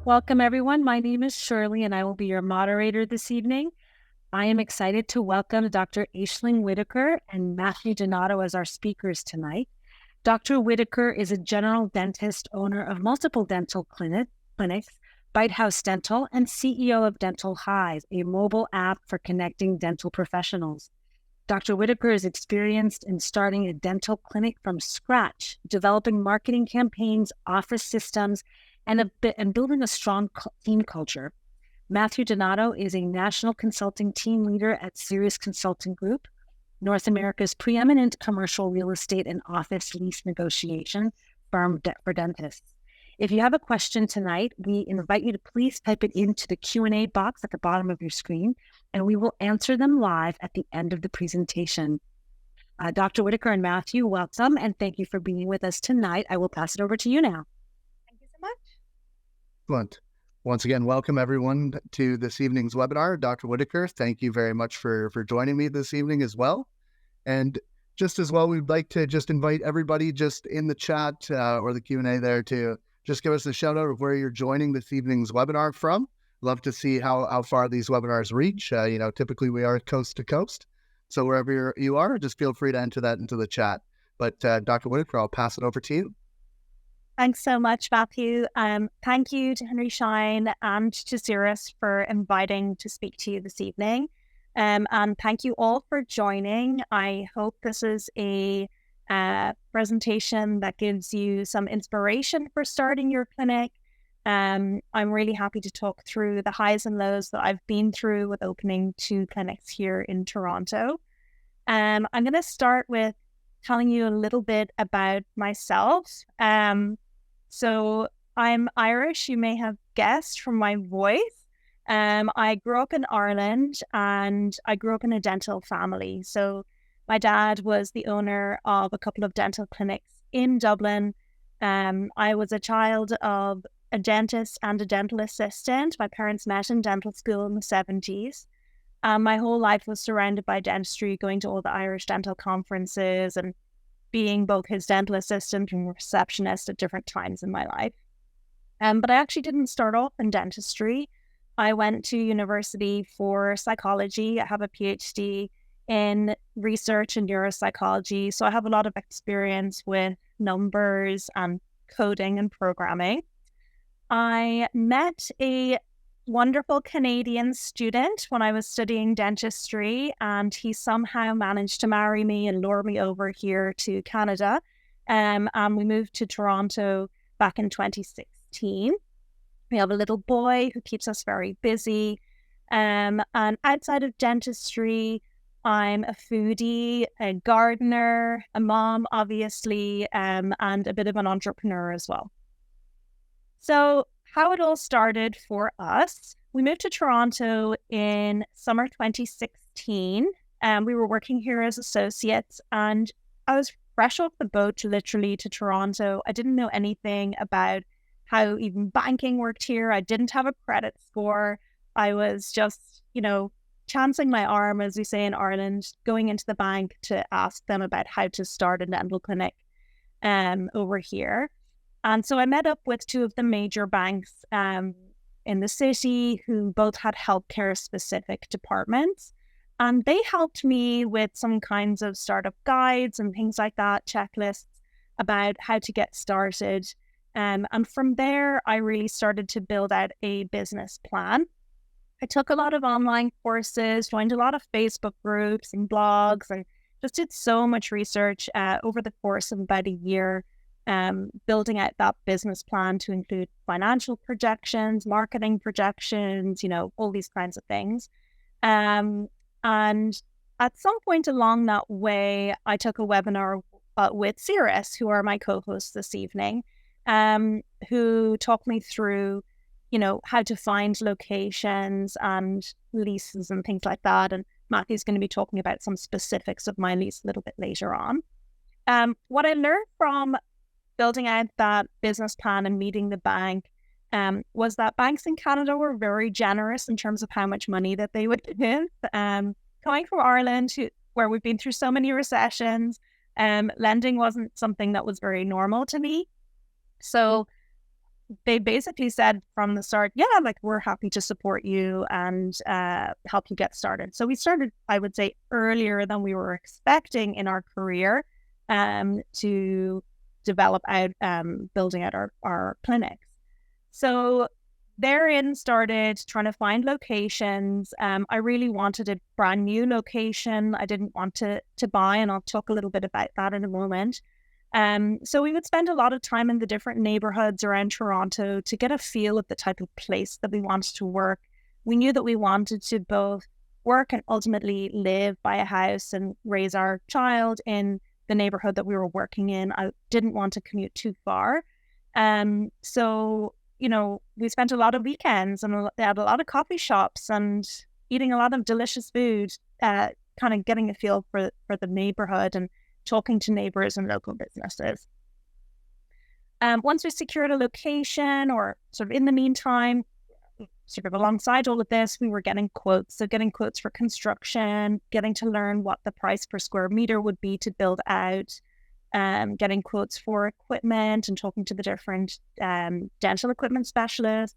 Welcome, everyone. My name is Shirley, and I will be your moderator this evening. I am excited to welcome Dr. Aisling Whitaker and Matthew Donato as our speakers tonight. Dr. Whitaker is a general dentist, owner of multiple dental clinics, Bitehaus Dental, and CEO of Dental Hive, a mobile app for connecting dental professionals. Dr. Whitaker is experienced in starting a dental clinic from scratch, developing marketing campaigns, office systems, and building a strong team culture. Matthew Donato is a national consulting team leader at Cirrus Consulting Group, North America's preeminent commercial real estate and office lease negotiation firm for dentists. If you have a question tonight, we invite you to please type it into the Q&A box at the bottom of your screen, and we will answer them live at the end of the presentation. Dr. Whitaker and Matthew, welcome, and thank you for being with us tonight. I will pass it over to you now. Thank you so much. Excellent. Once again, welcome everyone to this evening's webinar. Dr. Whitaker, thank you very much for joining me this evening as well. And just as well, we'd like to just invite everybody just in the chat or the Q&A there to just give us a shout out of where you're joining this evening's webinar from. Love to see how far these webinars reach. Typically we are coast to coast. So wherever you are, just feel free to enter that into the chat. But Dr. Whitaker, I'll pass it over to you. Thanks so much, Matthew. Thank you to Henry Schein and to Cirrus for inviting to speak to you this evening. And thank you all for joining. I hope this is a presentation that gives you some inspiration for starting your clinic. I'm really happy to talk through the highs and lows that I've been through with opening 2 clinics here in Toronto. I'm going to start with telling you a little bit about myself. So I'm Irish, you may have guessed from my voice. I grew up in Ireland and I grew up in a dental family. So my dad was the owner of a couple of dental clinics in Dublin. I was a child of a dentist and a dental assistant. My parents met in dental school in the 70s. My whole life was surrounded by dentistry, going to all the Irish dental conferences and being both his dental assistant and receptionist at different times in my life. But I actually didn't start off in dentistry. I went to university for psychology. I have a PhD in research and neuropsychology. So I have a lot of experience with numbers and coding and programming. I met a wonderful Canadian student when I was studying dentistry, and he somehow managed to marry me and lure me over here to Canada. And we moved to Toronto back in 2016. We have a little boy who keeps us very busy. And outside of dentistry, I'm a foodie, a gardener, a mom, obviously, and a bit of an entrepreneur as well. So how it all started for us, we moved to Toronto in summer 2016. We were working here as associates, and I was fresh off the boat literally to Toronto. I didn't know anything about how even banking worked here. I didn't have a credit score. I was just, chancing my arm, as we say in Ireland, going into the bank to ask them about how to start a dental clinic over here. And so I met up with 2 of the major banks in the city who both had healthcare specific departments. And they helped me with some kinds of startup guides and things like that, checklists about how to get started. And from there, I really started to build out a business plan. I took a lot of online courses, joined a lot of Facebook groups and blogs, and just did so much research over the course of about a year. Building out that business plan to include financial projections, marketing projections, all these kinds of things. And at some point along that way, I took a webinar with Cirrus, who are my co-hosts this evening, who talked me through, how to find locations and leases and things like that. And Matthew's going to be talking about some specifics of my lease a little bit later on. What I learned from building out that business plan and meeting the bank was that banks in Canada were very generous in terms of how much money that they would give. Coming from Ireland, where we've been through so many recessions, lending wasn't something that was very normal to me. So they basically said from the start, yeah, like we're happy to support you and help you get started. So we started, I would say, earlier than we were expecting in our career to develop out, building out our clinics. So therein started trying to find locations. I really wanted a brand new location. I didn't want to buy, and I'll talk a little bit about that in a moment. So we would spend a lot of time in the different neighborhoods around Toronto to get a feel of the type of place that we wanted to work. We knew that we wanted to both work and ultimately live, buy a house and raise our child in the neighborhood that we were working in. I didn't want to commute too far. So, we spent a lot of weekends and they had a lot of coffee shops and eating a lot of delicious food, kind of getting a feel for the neighborhood and talking to neighbors and local businesses. Once we secured a location, or sort of in the meantime, sort of alongside all of this, we were getting quotes. So getting quotes for construction, getting to learn what the price per square meter would be to build out, getting quotes for equipment and talking to the different dental equipment specialists,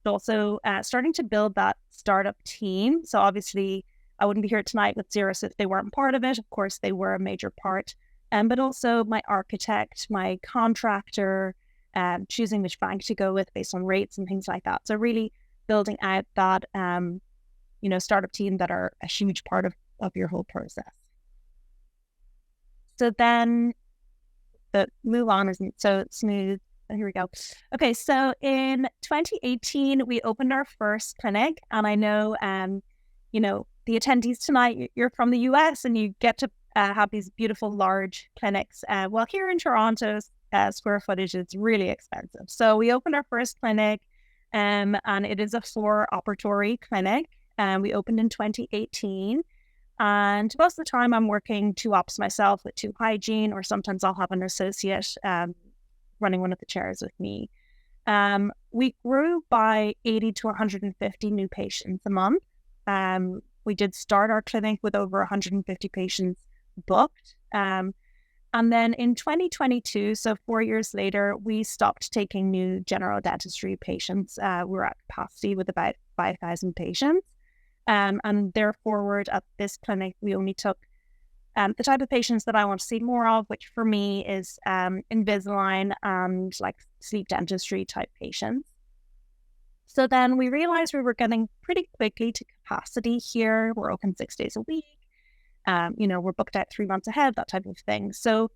but also starting to build that startup team. So obviously, I wouldn't be here tonight with Cirrus if they weren't part of it. Of course, they were a major part. But also my architect, my contractor, choosing which bank to go with based on rates and things like that. So really building out that, startup team that are a huge part of your whole process. So then the move on isn't so smooth. Here we go. Okay, so in 2018, we opened our first clinic. And I know, the attendees tonight, you're from the US and you get to have these beautiful large clinics. Well, here in Toronto, square footage is really expensive. So we opened our first clinic and it is a 4-operatory clinic. We opened in 2018. And most of the time I'm working 2 ops myself with 2 hygiene, or sometimes I'll have an associate running one of the chairs with me. We grew by 80 to 150 new patients a month. We did start our clinic with over 150 patients booked. And then in 2022, so 4 years later, we stopped taking new general dentistry patients. We're at capacity with about 5,000 patients. And therefore, at this clinic, we only took the type of patients that I want to see more of, which for me is Invisalign and like sleep dentistry type patients. So then we realized we were getting pretty quickly to capacity here. We're open 6 days a week. We're booked out 3 months ahead, that type of thing. So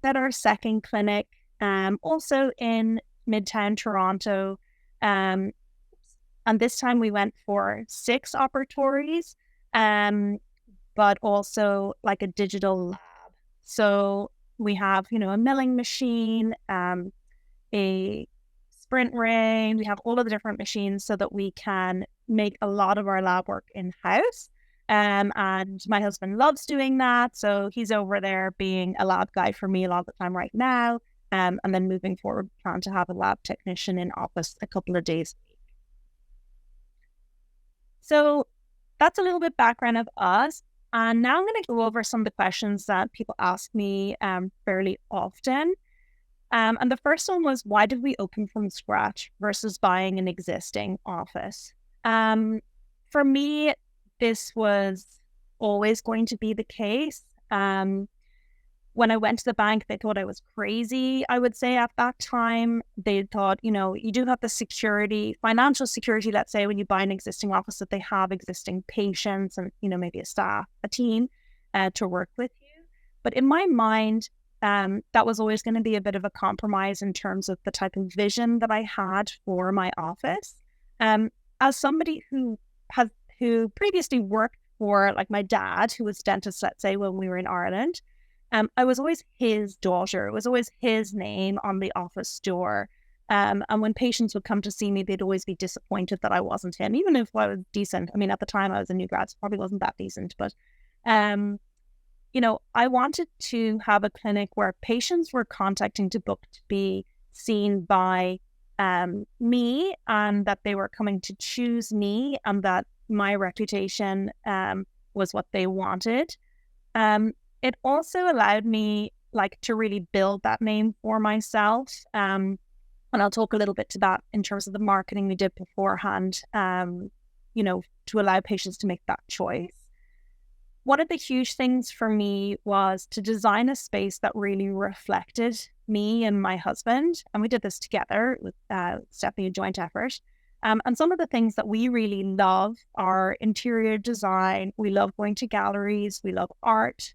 at our second clinic, also in Midtown Toronto, and this time we went for 6 operatories, but also like a digital lab. So we have, a milling machine, a sprint ring. We have all of the different machines so that we can make a lot of our lab work in-house. And my husband loves doing that. So he's over there being a lab guy for me a lot of the time right now. And then moving forward, plan to have a lab technician in office a couple of days a week. So that's a little bit background of us. And now I'm going to go over some of the questions that people ask me fairly often. And the first one was, why did we open from scratch versus buying an existing office? For me, this was always going to be the case. When I went to the bank, they thought I was crazy, I would say at that time. They thought, you do have the security, financial security, let's say, when you buy an existing office, that they have existing patients and, maybe a staff, a team to work with you. But in my mind, that was always going to be a bit of a compromise in terms of the type of vision that I had for my office. As somebody who previously worked for like my dad, who was a dentist, let's say, when we were in Ireland, I was always his daughter. It was always his name on the office door. And when patients would come to see me, they'd always be disappointed that I wasn't him, even if I was decent. I mean, at the time I was a new grad, so probably wasn't that decent. But, I wanted to have a clinic where patients were contacting to book to be seen by me, and that they were coming to choose me, and that my reputation was what they wanted. It also allowed me to really build that name for myself. And I'll talk a little bit to that in terms of the marketing we did beforehand, to allow patients to make that choice. One of the huge things for me was to design a space that really reflected me and my husband. And we did this together. It's definitely a joint effort. And some of the things that we really love are interior design. We love going to galleries. We love art.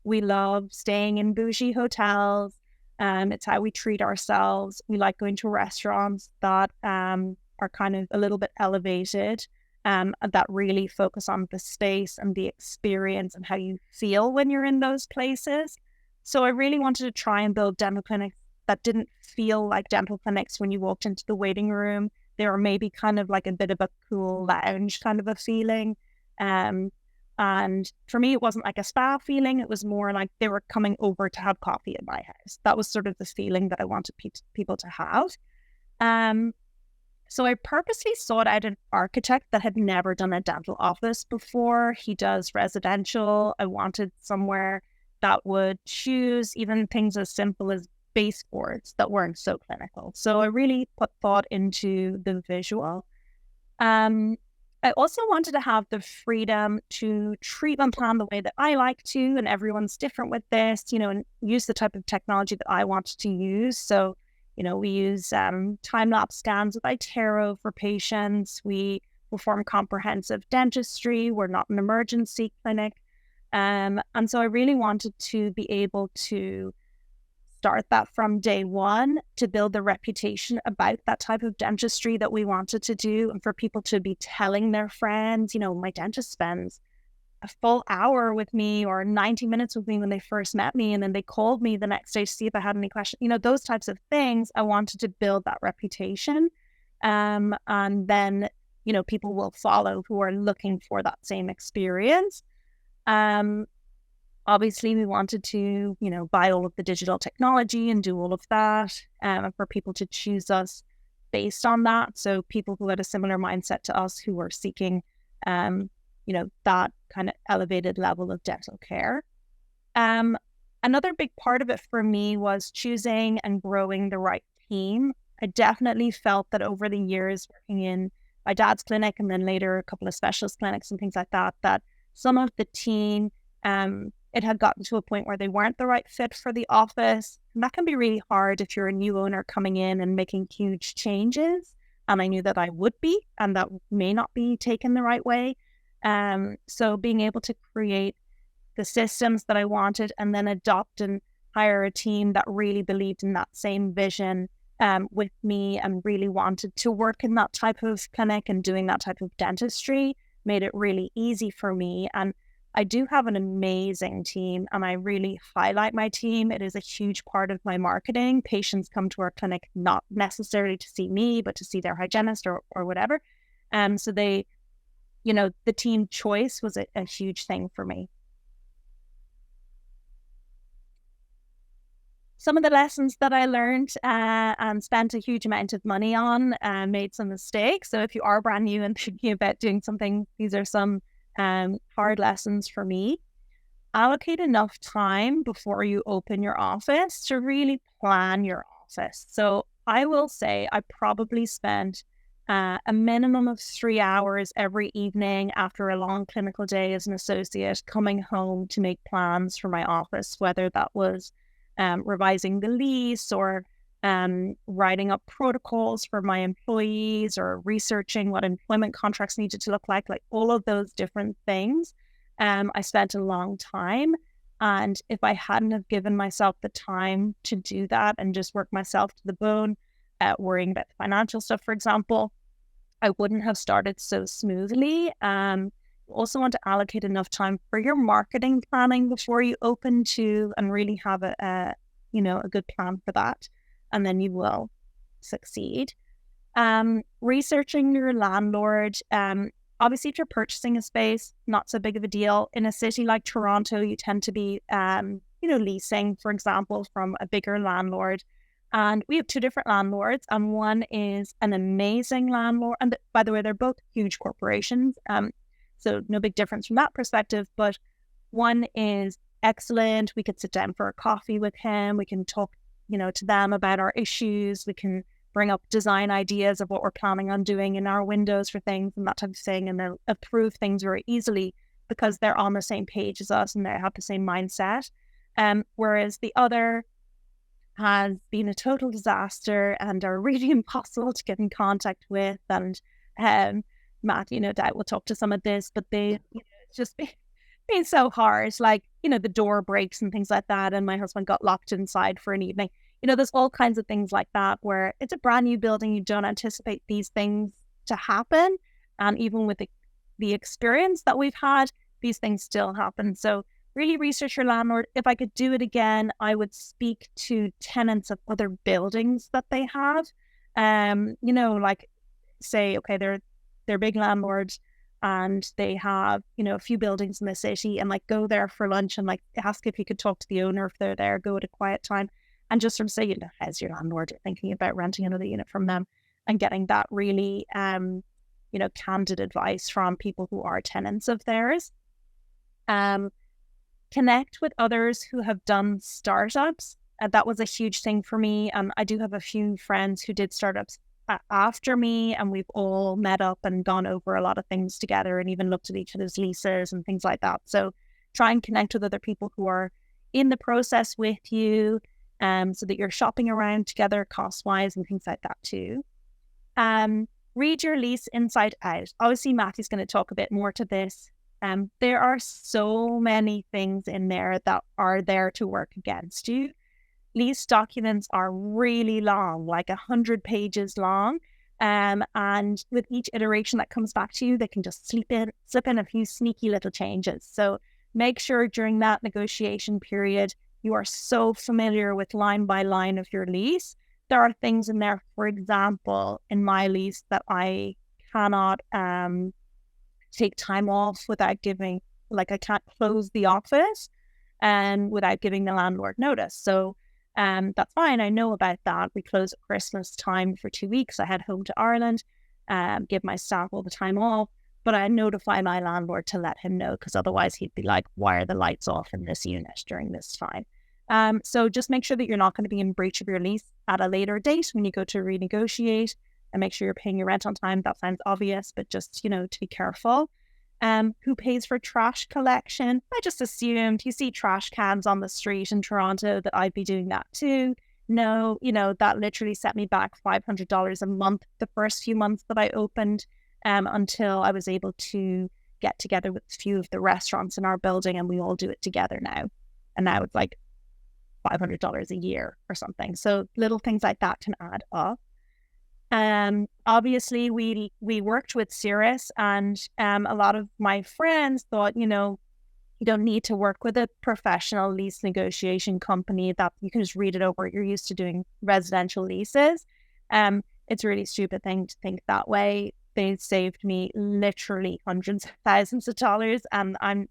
We love staying in bougie hotels. It's how we treat ourselves. We like going to restaurants that are kind of a little bit elevated, that really focus on the space and the experience and how you feel when you're in those places. So I really wanted to try and build dental clinics that didn't feel like dental clinics when you walked into the waiting room. They were maybe kind of like a bit of a cool lounge kind of a feeling. And for me, it wasn't like a spa feeling. It was more like they were coming over to have coffee at my house. That was sort of the feeling that I wanted people to have. So I purposely sought out an architect that had never done a dental office before. He does residential. I wanted somewhere that would choose even things as simple as baseboards that weren't so clinical. So I really put thought into the visual. I also wanted to have the freedom to treatment plan the way that I like to, and everyone's different with this, and use the type of technology that I wanted to use. So, we use time-lapse scans with iTero for patients. We perform comprehensive dentistry. We're not an emergency clinic. And so I really wanted to be able to start that from day one, to build the reputation about that type of dentistry that we wanted to do, and for people to be telling their friends, my dentist spends a full hour with me or 90 minutes with me when they first met me, and then they called me the next day to see if I had any questions. Those types of things. I wanted to build that reputation, and then people will follow who are looking for that same experience. Obviously, we wanted to, buy all of the digital technology and do all of that, and for people to choose us based on that. So people who had a similar mindset to us, who were seeking, that kind of elevated level of dental care. Another big part of it for me was choosing and growing the right team. I definitely felt that over the years working in my dad's clinic, and then later a couple of specialist clinics and things like that, that some of the team, it had gotten to a point where they weren't the right fit for the office. And that can be really hard if you're a new owner coming in and making huge changes. And I knew that I would be, and that may not be taken the right way. So being able to create the systems that I wanted, and then adopt and hire a team that really believed in that same vision with me, and really wanted to work in that type of clinic and doing that type of dentistry, made it really easy for me. And I do have an amazing team, and I really highlight my team. It is a huge part of my marketing. Patients come to our clinic not necessarily to see me, but to see their hygienist or whatever. So they, the team choice was a huge thing for me. Some of the lessons that I learned and spent a huge amount of money on, made some mistakes. So if you are brand new and thinking about doing something, these are some hard lessons for me. Allocate enough time before you open your office to really plan your office. So I will say I probably spent a minimum of 3 hours every evening after a long clinical day as an associate coming home to make plans for my office, whether that was revising the lease, or writing up protocols for my employees, or researching what employment contracts needed to look like all of those different things. I spent a long time. And if I hadn't have given myself the time to do that and just work myself to the bone, worrying about the financial stuff, for example, I wouldn't have started so smoothly. You also want to allocate enough time for your marketing planning before you open too, and really have a good plan for that. And then you will succeed. Researching your landlord. Obviously, if you're purchasing a space, not so big of a deal. In a city like Toronto, you tend to be, leasing, for example, from a bigger landlord. And we have two different landlords, and one is an amazing landlord. And by the way, they're both huge corporations. So no big difference from that perspective. But one is excellent. We could sit down for a coffee with him. We can talk, to them about our issues. We can bring up design ideas of what we're planning on doing in our windows for things and that type of thing. And they'll approve things very easily because they're on the same page as us and they have the same mindset. Whereas the other has been a total disaster and are really impossible to get in contact with. And Matt, Dad will talk to some of this, but it's just been so hard. Like, the door breaks and things like that. And my husband got locked inside for an evening. There's all kinds of things like that where it's a brand new building. You don't anticipate these things to happen. And even with the experience that we've had, these things still happen. So really research your landlord. If I could do it again, I would speak to tenants of other buildings that they have. Like say, okay, they're big landlords and they have, a few buildings in the city, and like go there for lunch and like ask if you could talk to the owner if they're there, go at a quiet time and just sort of say, how's your landlord, thinking about renting another unit from them, and getting that really, candid advice from people who are tenants of theirs. Connect with others who have done startups. That was a huge thing for me. I do have a few friends who did startups after me, and we've all met up and gone over a lot of things together and even looked at each other's leases and things like that. So try and connect with other people who are in the process with you, so that you're shopping around together cost-wise and things like that too. Read your lease inside out. Obviously, Matthew's going to talk a bit more to this. There are so many things in there that are there to work against you. Lease documents are really long, like 100 pages long. And with each iteration that comes back to you, they can just slip in a few sneaky little changes. So make sure during that negotiation period, you are so familiar with line by line of your lease. There are things in there, for example, in my lease that I cannot take time off without giving, like I can't close the office and without giving the landlord notice. So that's fine. I know about that. We close at Christmas time for 2 weeks. I head home to Ireland, give my staff all the time off, but I notify my landlord to let him know, because otherwise he'd be like, why are the lights off in this unit during this time? So just make sure that you're not going to be in breach of your lease at a later date when you go to renegotiate, and make sure you're paying your rent on time. That sounds obvious, but just, to be careful. Who pays for trash collection? I just assumed you see trash cans on the street in Toronto that I'd be doing that too. No, that literally set me back $500 a month the first few months that I opened, until I was able to get together with a few of the restaurants in our building, and we all do it together now. And now it's like $500 a year or something. So little things like that can add up. Obviously we worked with Cirrus, and a lot of my friends thought, you don't need to work with a professional lease negotiation company, that you can just read it over. You're used to doing residential leases. It's a really stupid thing to think that way. They saved me literally hundreds of thousands of dollars, and I'm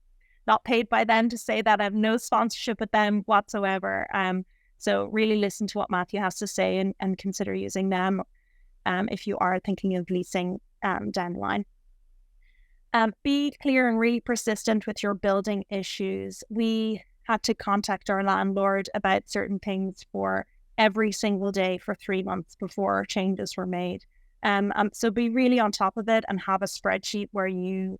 not paid by them to say that. I have no sponsorship with them whatsoever. So really listen to what Matthew has to say and consider using them if you are thinking of leasing down the line. Be clear and really persistent with your building issues. We had to contact our landlord about certain things for every single day for 3 months before changes were made. So be really on top of it, and have a spreadsheet where you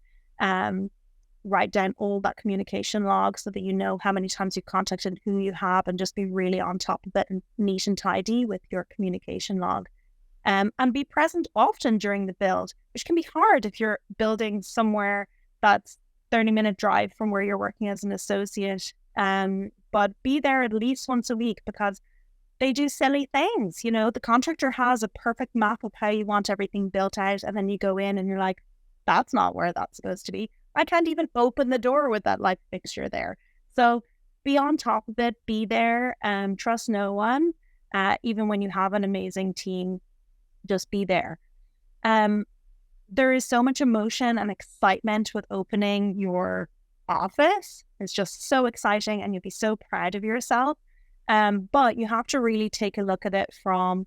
write down all that communication log so that you know how many times you've contacted, who you have, and just be really on top of it and neat and tidy with your communication log. And be present often during the build, which can be hard if you're building somewhere that's 30-minute drive from where you're working as an associate. But be there at least once a week, because they do silly things. The contractor has a perfect map of how you want everything built out, and then you go in and you're like, that's not where that's supposed to be. I can't even open the door with that light fixture there. So be on top of it, be there, trust no one. Even when you have an amazing team, just be there. There is so much emotion and excitement with opening your office. It's just so exciting, and you'll be so proud of yourself. But you have to really take a look at it from,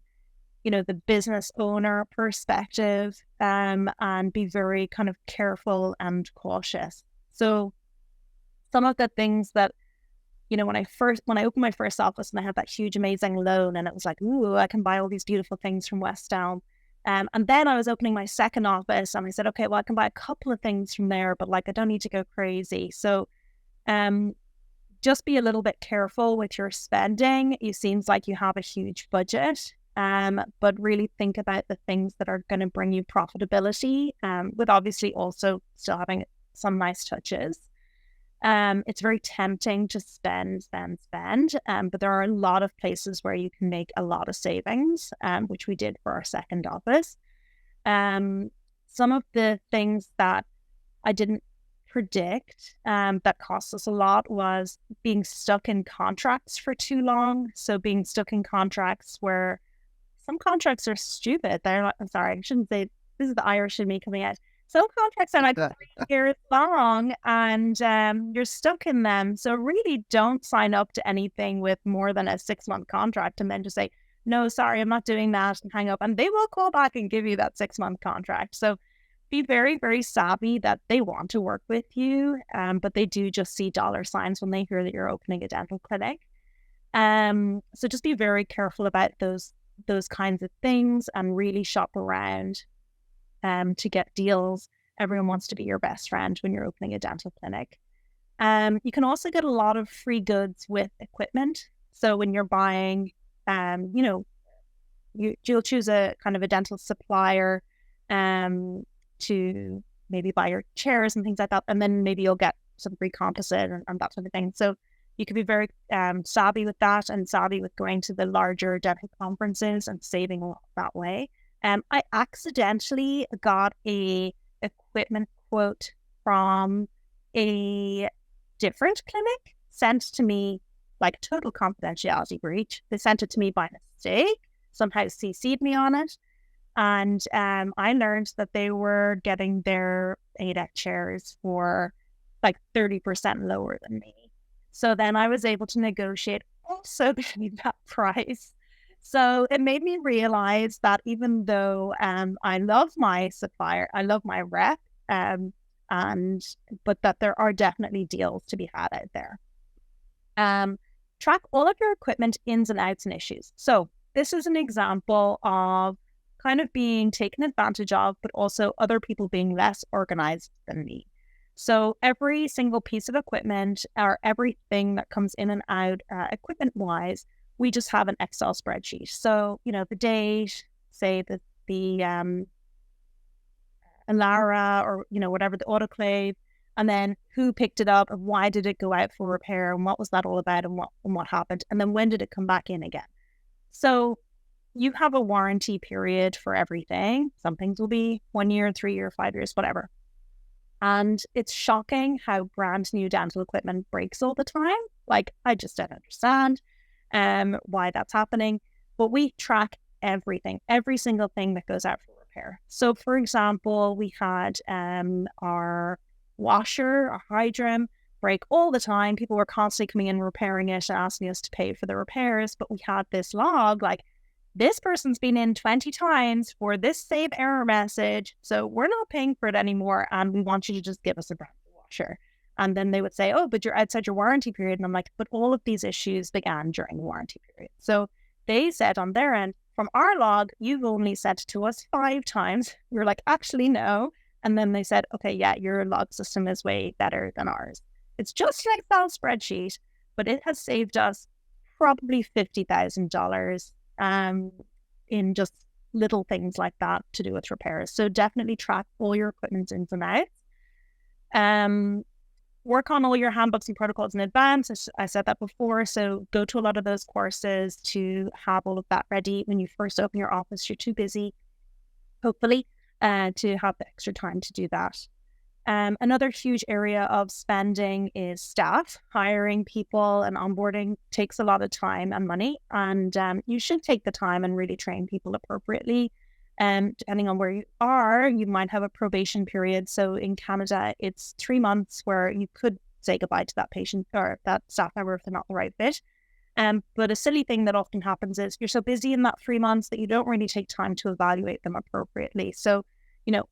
the business owner perspective, and be very kind of careful and cautious. So some of the things that, when I opened my first office and I had that huge, amazing loan, and it was like, ooh, I can buy all these beautiful things from West Elm. And then I was opening my second office and I said, okay, well, I can buy a couple of things from there, but like, I don't need to go crazy. So, just be a little bit careful with your spending. It seems like you have a huge budget, but really think about the things that are going to bring you profitability, with obviously also still having some nice touches. It's very tempting to spend, but there are a lot of places where you can make a lot of savings, which we did for our second office. Some of the things that I didn't predict that cost us a lot was being stuck in contracts for too long. So being stuck in contracts where some contracts are stupid. They're not, I'm sorry, I shouldn't say, this is the Irish in me coming out. Some contracts are like 3 years long and you're stuck in them. So really don't sign up to anything with more than a 6-month contract and then just say, no, sorry, I'm not doing that, and hang up. And they will call back and give you that 6-month contract. So be very, very savvy that they want to work with you, but they do just see dollar signs when they hear that you're opening a dental clinic. So just be very careful about those kinds of things and really shop around to get deals. Everyone wants to be your best friend when you're opening a dental clinic. You can also get a lot of free goods with equipment. So when you're buying, you'll choose a kind of a dental supplier to maybe buy your chairs and things like that. And then maybe you'll get some free composite and that sort of thing. So you can be very savvy with that and savvy with going to the larger dental conferences and saving a lot that way. I accidentally got a equipment quote from a different clinic sent to me, like total confidentiality breach. They sent it to me by mistake, somehow CC'd me on it. And I learned that they were getting their ADEC chairs for like 30% lower than me. So then I was able to negotiate also that price. So it made me realize that even though I love my supplier, I love my rep, but that there are definitely deals to be had out there. Track all of your equipment ins and outs and issues. So this is an example of kind of being taken advantage of, but also other people being less organized than me. So every single piece of equipment or everything that comes in and out equipment-wise, we just have an Excel spreadsheet. So, the date, say the Alara or, whatever, the autoclave, and then who picked it up and why did it go out for repair and what was that all about and what happened, and then when did it come back in again. So you have a warranty period for everything. Some things will be 1 year, 3 year, 5 years, whatever. And it's shocking how brand new dental equipment breaks all the time. Like, I just don't understand why that's happening. But we track everything, every single thing that goes out for repair. So, for example, we had our washer, our Hydrum, break all the time. People were constantly coming in, repairing it and asking us to pay for the repairs. But we had this log, like, this person's been in 20 times for this save error message, so we're not paying for it anymore, and we want you to just give us a brand new washer. And then they would say, oh, but you're outside your warranty period. And I'm like, but all of these issues began during the warranty period. So they said on their end, from our log, you've only said to us 5 times. We were like, actually, no. And then they said, okay, yeah, your log system is way better than ours. It's just an Excel spreadsheet, but it has saved us probably $50,000 in just little things like that to do with repairs. So definitely track all your equipment ins and outs. Work on all your handbooks and protocols in advance. I said that before. So go to a lot of those courses to have all of that ready. When you first open your office, you're too busy, hopefully, to have the extra time to do that. Another huge area of spending is staff. Hiring people and onboarding takes a lot of time and money, and you should take the time and really train people appropriately. Depending on where you are, you might have a probation period. So in Canada, it's 3 months where you could say goodbye to that patient or that staff member if they're not the right fit. But a silly thing that often happens is you're so busy in that 3 months that you don't really take time to evaluate them appropriately. So,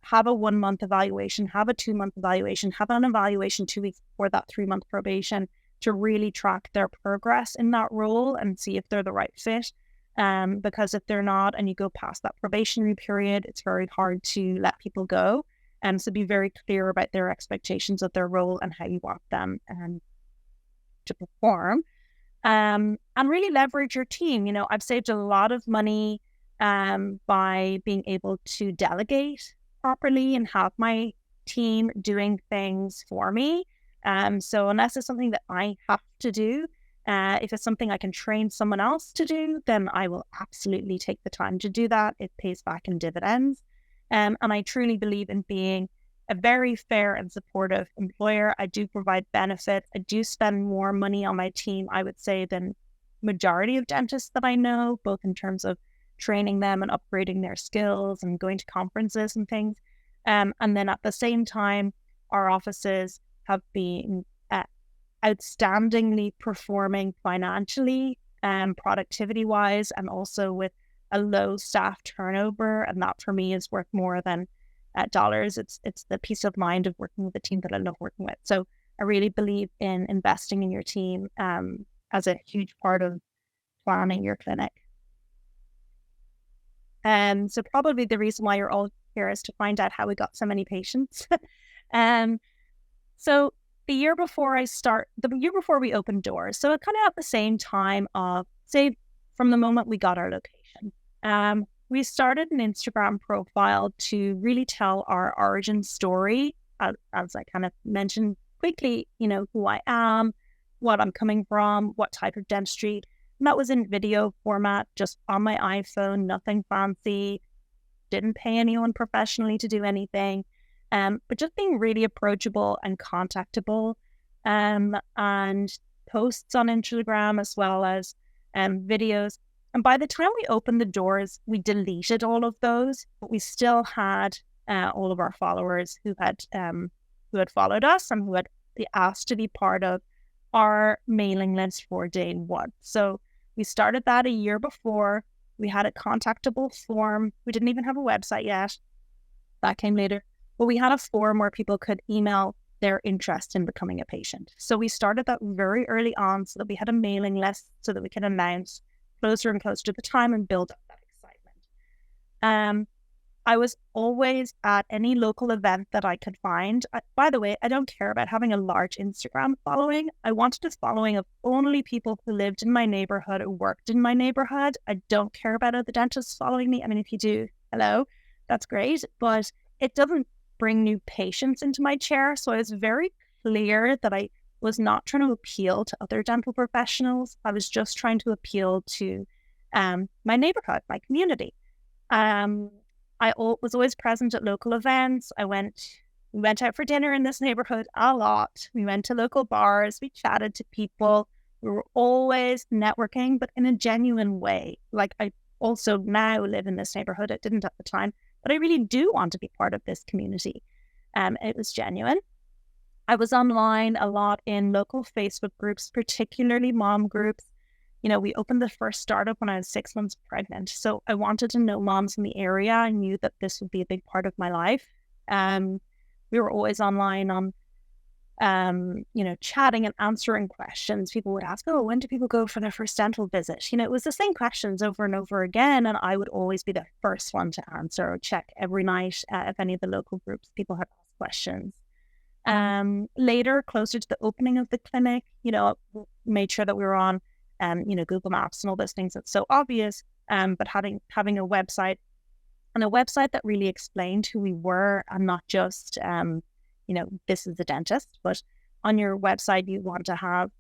have a 1 month evaluation, have a 2 month evaluation, have an evaluation 2 weeks before that 3 month probation to really track their progress in that role and see if they're the right fit. Because if they're not, and you go past that probationary period, it's very hard to let people go. So be very clear about their expectations of their role and how you want them to perform. And really leverage your team. I've saved a lot of money by being able to delegate properly and have my team doing things for me. So unless it's something that I have to do, if it's something I can train someone else to do, then I will absolutely take the time to do that. It pays back in dividends. And I truly believe in being a very fair and supportive employer. I do provide benefits. I do spend more money on my team, I would say, than majority of dentists that I know, both in terms of training them and upgrading their skills and going to conferences and things. And then at the same time, our offices have been outstandingly performing financially and productivity-wise, and also with a low staff turnover. And that for me is worth more than dollars. It's the peace of mind of working with a team that I love working with. So I really believe in investing in your team as a huge part of planning your clinic. So probably the reason why you're all here is to find out how we got so many patients. So the year before we opened doors, so kind of at the same time of, say, from the moment we got our location, we started an Instagram profile to really tell our origin story, as I kind of mentioned quickly, who I am, what I'm coming from, what type of dentistry. And that was in video format, just on my iPhone, nothing fancy, didn't pay anyone professionally to do anything, but just being really approachable and contactable, and posts on Instagram as well as videos. And by the time we opened the doors, we deleted all of those, but we still had all of our followers who had followed us and who had asked to be part of our mailing list for day one. So we started that a year before. We had a contactable form. We didn't even have a website yet. That came later. But we had a form where people could email their interest in becoming a patient. So we started that very early on so that we had a mailing list so that we could announce closer and closer to the time and build up that excitement. I was always at any local event that I could find. By the way, I don't care about having a large Instagram following. I wanted a following of only people who lived in my neighborhood or worked in my neighborhood. I don't care about other dentists following me. I mean, if you do, hello, that's great. But it doesn't bring new patients into my chair. So I was very clear that I was not trying to appeal to other dental professionals. I was just trying to appeal to my neighborhood, my community. I was always present at local events. We went out for dinner in this neighborhood a lot. We went to local bars. We chatted to people. We were always networking, but in a genuine way. Like, I also now live in this neighborhood. I didn't at the time, but I really do want to be part of this community. It was genuine. I was online a lot in local Facebook groups, particularly mom groups. We opened the first startup when I was 6 months pregnant. So I wanted to know moms in the area. I knew that this would be a big part of my life. We were always online on, chatting and answering questions. People would ask, oh, when do people go for their first dental visit? It was the same questions over and over again. And I would always be the first one to answer or check every night if any of the local groups people had asked questions. Later, closer to the opening of the clinic, made sure that we were on Google Maps and all those things. That's so obvious. But having a website, and a website that really explained who we were, and not just, this is a dentist, but on your website, you want to have,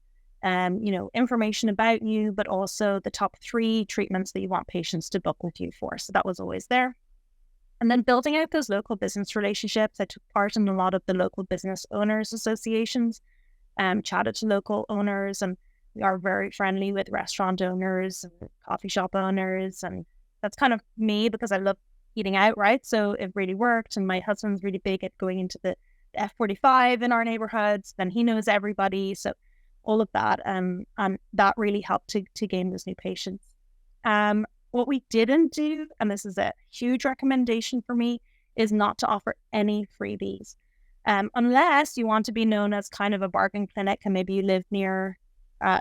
information about you, but also the top 3 treatments that you want patients to book with you for. So that was always there. And then building out those local business relationships. I took part in a lot of the local business owners associations, chatted to local owners, and we are very friendly with restaurant owners and coffee shop owners. And that's kind of me because I love eating out, right? So it really worked. And my husband's really big at going into the F45 in our neighborhoods. Then he knows everybody. So all of that. And that really helped to gain those new patients. What we didn't do, and this is a huge recommendation for me, is not to offer any freebies. Unless you want to be known as kind of a bargain clinic and maybe you live near,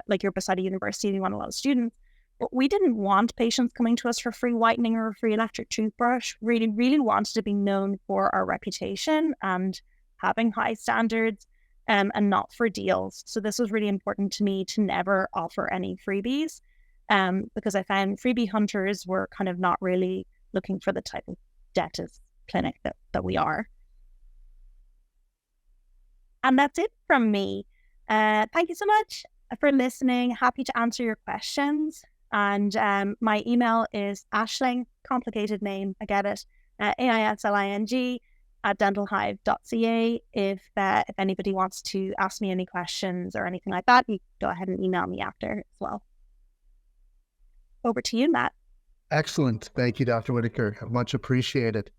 like you're beside a university and you want a lot of students. But we didn't want patients coming to us for free whitening or a free electric toothbrush. Really, really wanted to be known for our reputation and having high standards, and not for deals. So this was really important to me to never offer any freebies, because I found freebie hunters were kind of not really looking for the type of dentist clinic that we are. And that's it from me. Thank you so much for listening. Happy to answer your questions. And my email is Aisling, complicated name, I get it, AISLING @dentalhive.ca. If anybody wants to ask me any questions or anything like that, you go ahead and email me after as well. Over to you, Matt. Excellent. Thank you, Dr. Whitaker. Much appreciated.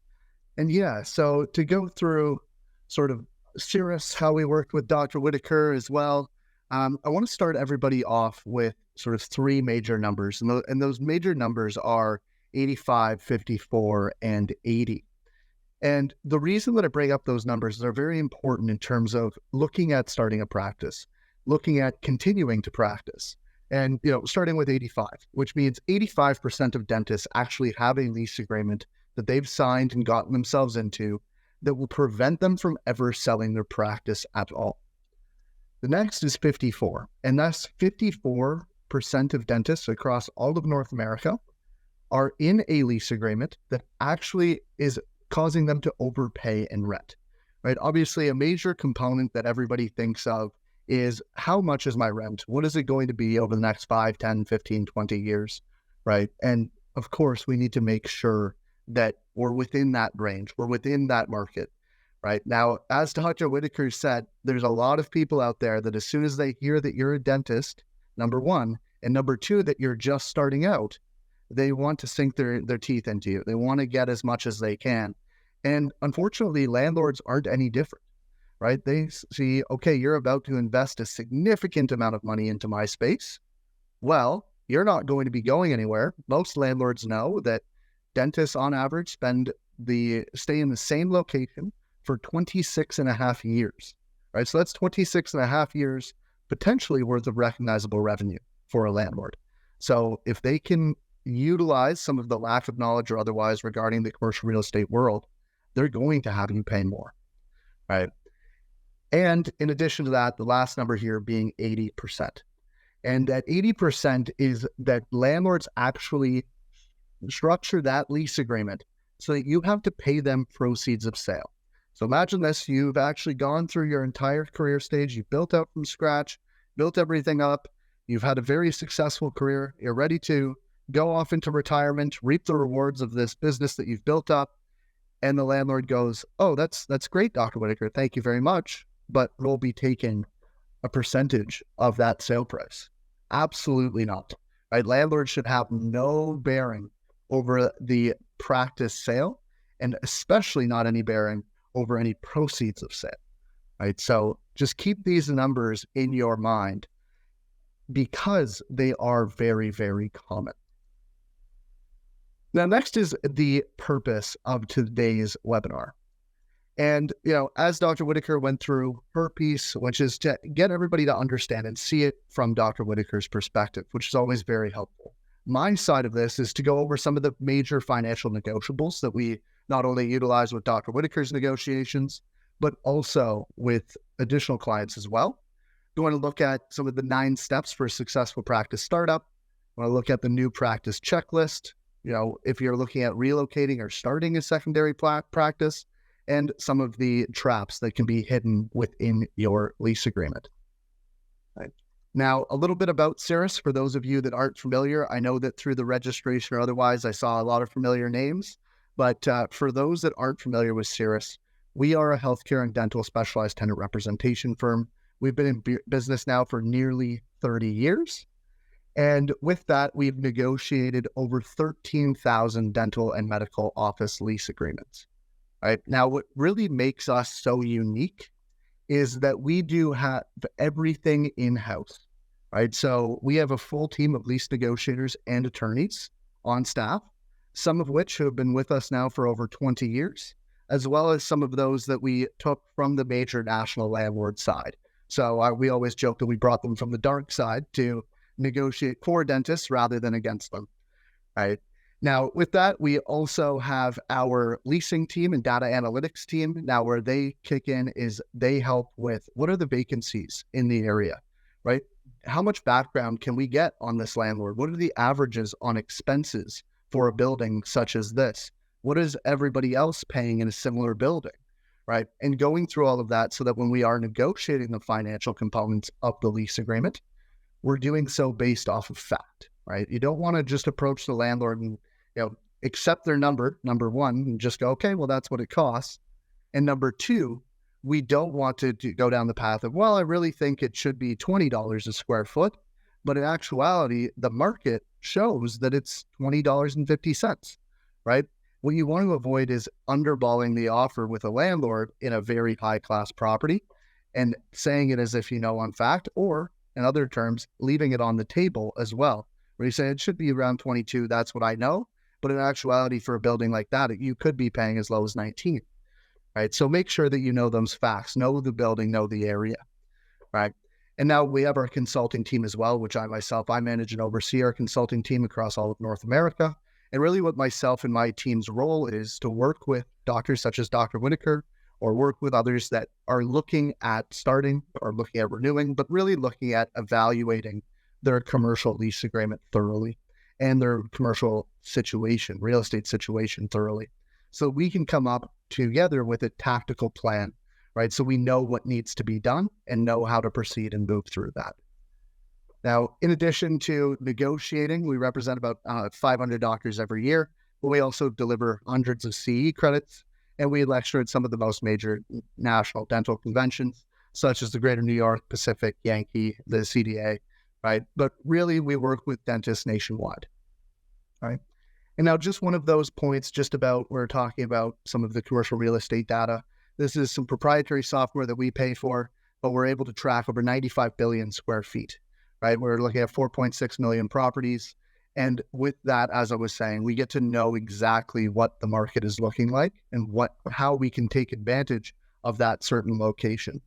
And yeah, so to go through sort of Cirrus, how we worked with Dr. Whitaker as well, I want to start everybody off with sort of three major numbers. And those major numbers are 85, 54, and 80. And the reason that I bring up those numbers is they're very important in terms of looking at starting a practice, looking at continuing to practice. And, starting with 85, which means 85% of dentists actually have a lease agreement that they've signed and gotten themselves into that will prevent them from ever selling their practice at all. The next is 54, and that's 54% of dentists across all of North America are in a lease agreement that actually is causing them to overpay in rent, right? Obviously, a major component that everybody thinks of is how much is my rent? What is it going to be over the next 5, 10, 15, 20 years, right? And of course, we need to make sure that we're within that range, we're within that market, right? Now, as Dr. Whitaker said, there's a lot of people out there that as soon as they hear that you're a dentist, number one, and number two, that you're just starting out, they want to sink their teeth into you. They want to get as much as they can. And unfortunately, landlords aren't any different, right? They see, okay, you're about to invest a significant amount of money into my space. Well, you're not going to be going anywhere. Most landlords know that dentists on average stay in the same location for 26 and a half years, right? So that's 26 and a half years potentially worth of recognizable revenue for a landlord. So if they can utilize some of the lack of knowledge or otherwise regarding the commercial real estate world, they're going to have you pay more, right? And in addition to that, the last number here being 80%. And that 80% is that landlords actually structure that lease agreement so that you have to pay them proceeds of sale. So imagine this, you've actually gone through your entire career stage, you've built up from scratch, built everything up, you've had a very successful career, you're ready to go off into retirement, reap the rewards of this business that you've built up, and the landlord goes, oh, that's great, Dr. Whitaker, thank you very much, but we'll be taking a percentage of that sale price. Absolutely not, right? Landlords should have no bearing over the practice sale, and especially not any bearing over any proceeds of sale, right? So just keep these numbers in your mind because they are very, very common. Now, next is the purpose of today's webinar. And, as Dr. Whitaker went through her piece, which is to get everybody to understand and see it from Dr. Whitaker's perspective, which is always very helpful. My side of this is to go over some of the major financial negotiables that we not only utilize with Dr. Whitaker's negotiations, but also with additional clients as well. We want to look at some of the 9 steps for a successful practice startup. We want to look at the new practice checklist, if you're looking at relocating or starting a secondary practice, and some of the traps that can be hidden within your lease agreement. Right. Now, a little bit about Cirrus, for those of you that aren't familiar. I know that through the registration or otherwise, I saw a lot of familiar names, but for those that aren't familiar with Cirrus, we are a healthcare and dental specialized tenant representation firm. We've been in business now for nearly 30 years. And with that, we've negotiated over 13,000 dental and medical office lease agreements. Right now, what really makes us so unique is that we do have everything in-house, right? So we have a full team of lease negotiators and attorneys on staff, some of which have been with us now for over 20 years, as well as some of those that we took from the major national landlord side. So we always joke that we brought them from the dark side to negotiate for dentists rather than against them, right? Now, with that, we also have our leasing team and data analytics team. Now, where they kick in is they help with what are the vacancies in the area, right? How much background can we get on this landlord? What are the averages on expenses for a building such as this? What is everybody else paying in a similar building, right? And going through all of that so that when we are negotiating the financial components of the lease agreement, we're doing so based off of fact, right? You don't want to just approach the landlord and, accept their number one, and just go, okay, well, that's what it costs. And number two, we don't want to go down the path of, well, I really think it should be $20 a square foot. But in actuality, the market shows that it's $20.50, right? What you want to avoid is underballing the offer with a landlord in a very high-class property and saying it as if you know on fact, or in other terms, leaving it on the table as well, where you say it should be around 22, that's what I know. But in actuality, for a building like that, you could be paying as low as 19, right? So make sure that you know those facts, know the building, know the area, right? And now we have our consulting team as well, which I manage and oversee our consulting team across all of North America. And really what myself and my team's role is to work with doctors such as Dr. Whitaker, or work with others that are looking at starting or looking at renewing, but really looking at evaluating their commercial lease agreement thoroughly and their commercial situation, real estate situation thoroughly. So we can come up together with a tactical plan, right? So we know what needs to be done and know how to proceed and move through that. Now, in addition to negotiating, we represent about 500 doctors every year, but we also deliver hundreds of CE credits, and we lecture at some of the most major national dental conventions, such as the Greater New York, Pacific, Yankee, the CDA, right? But really, we work with dentists nationwide, right? And now just one of those points, just about, we're talking about some of the commercial real estate data. This is some proprietary software that we pay for, but we're able to track over 95 billion square feet, right? We're looking at 4.6 million properties. And with that, as I was saying, we get to know exactly what the market is looking like and how we can take advantage of that certain location.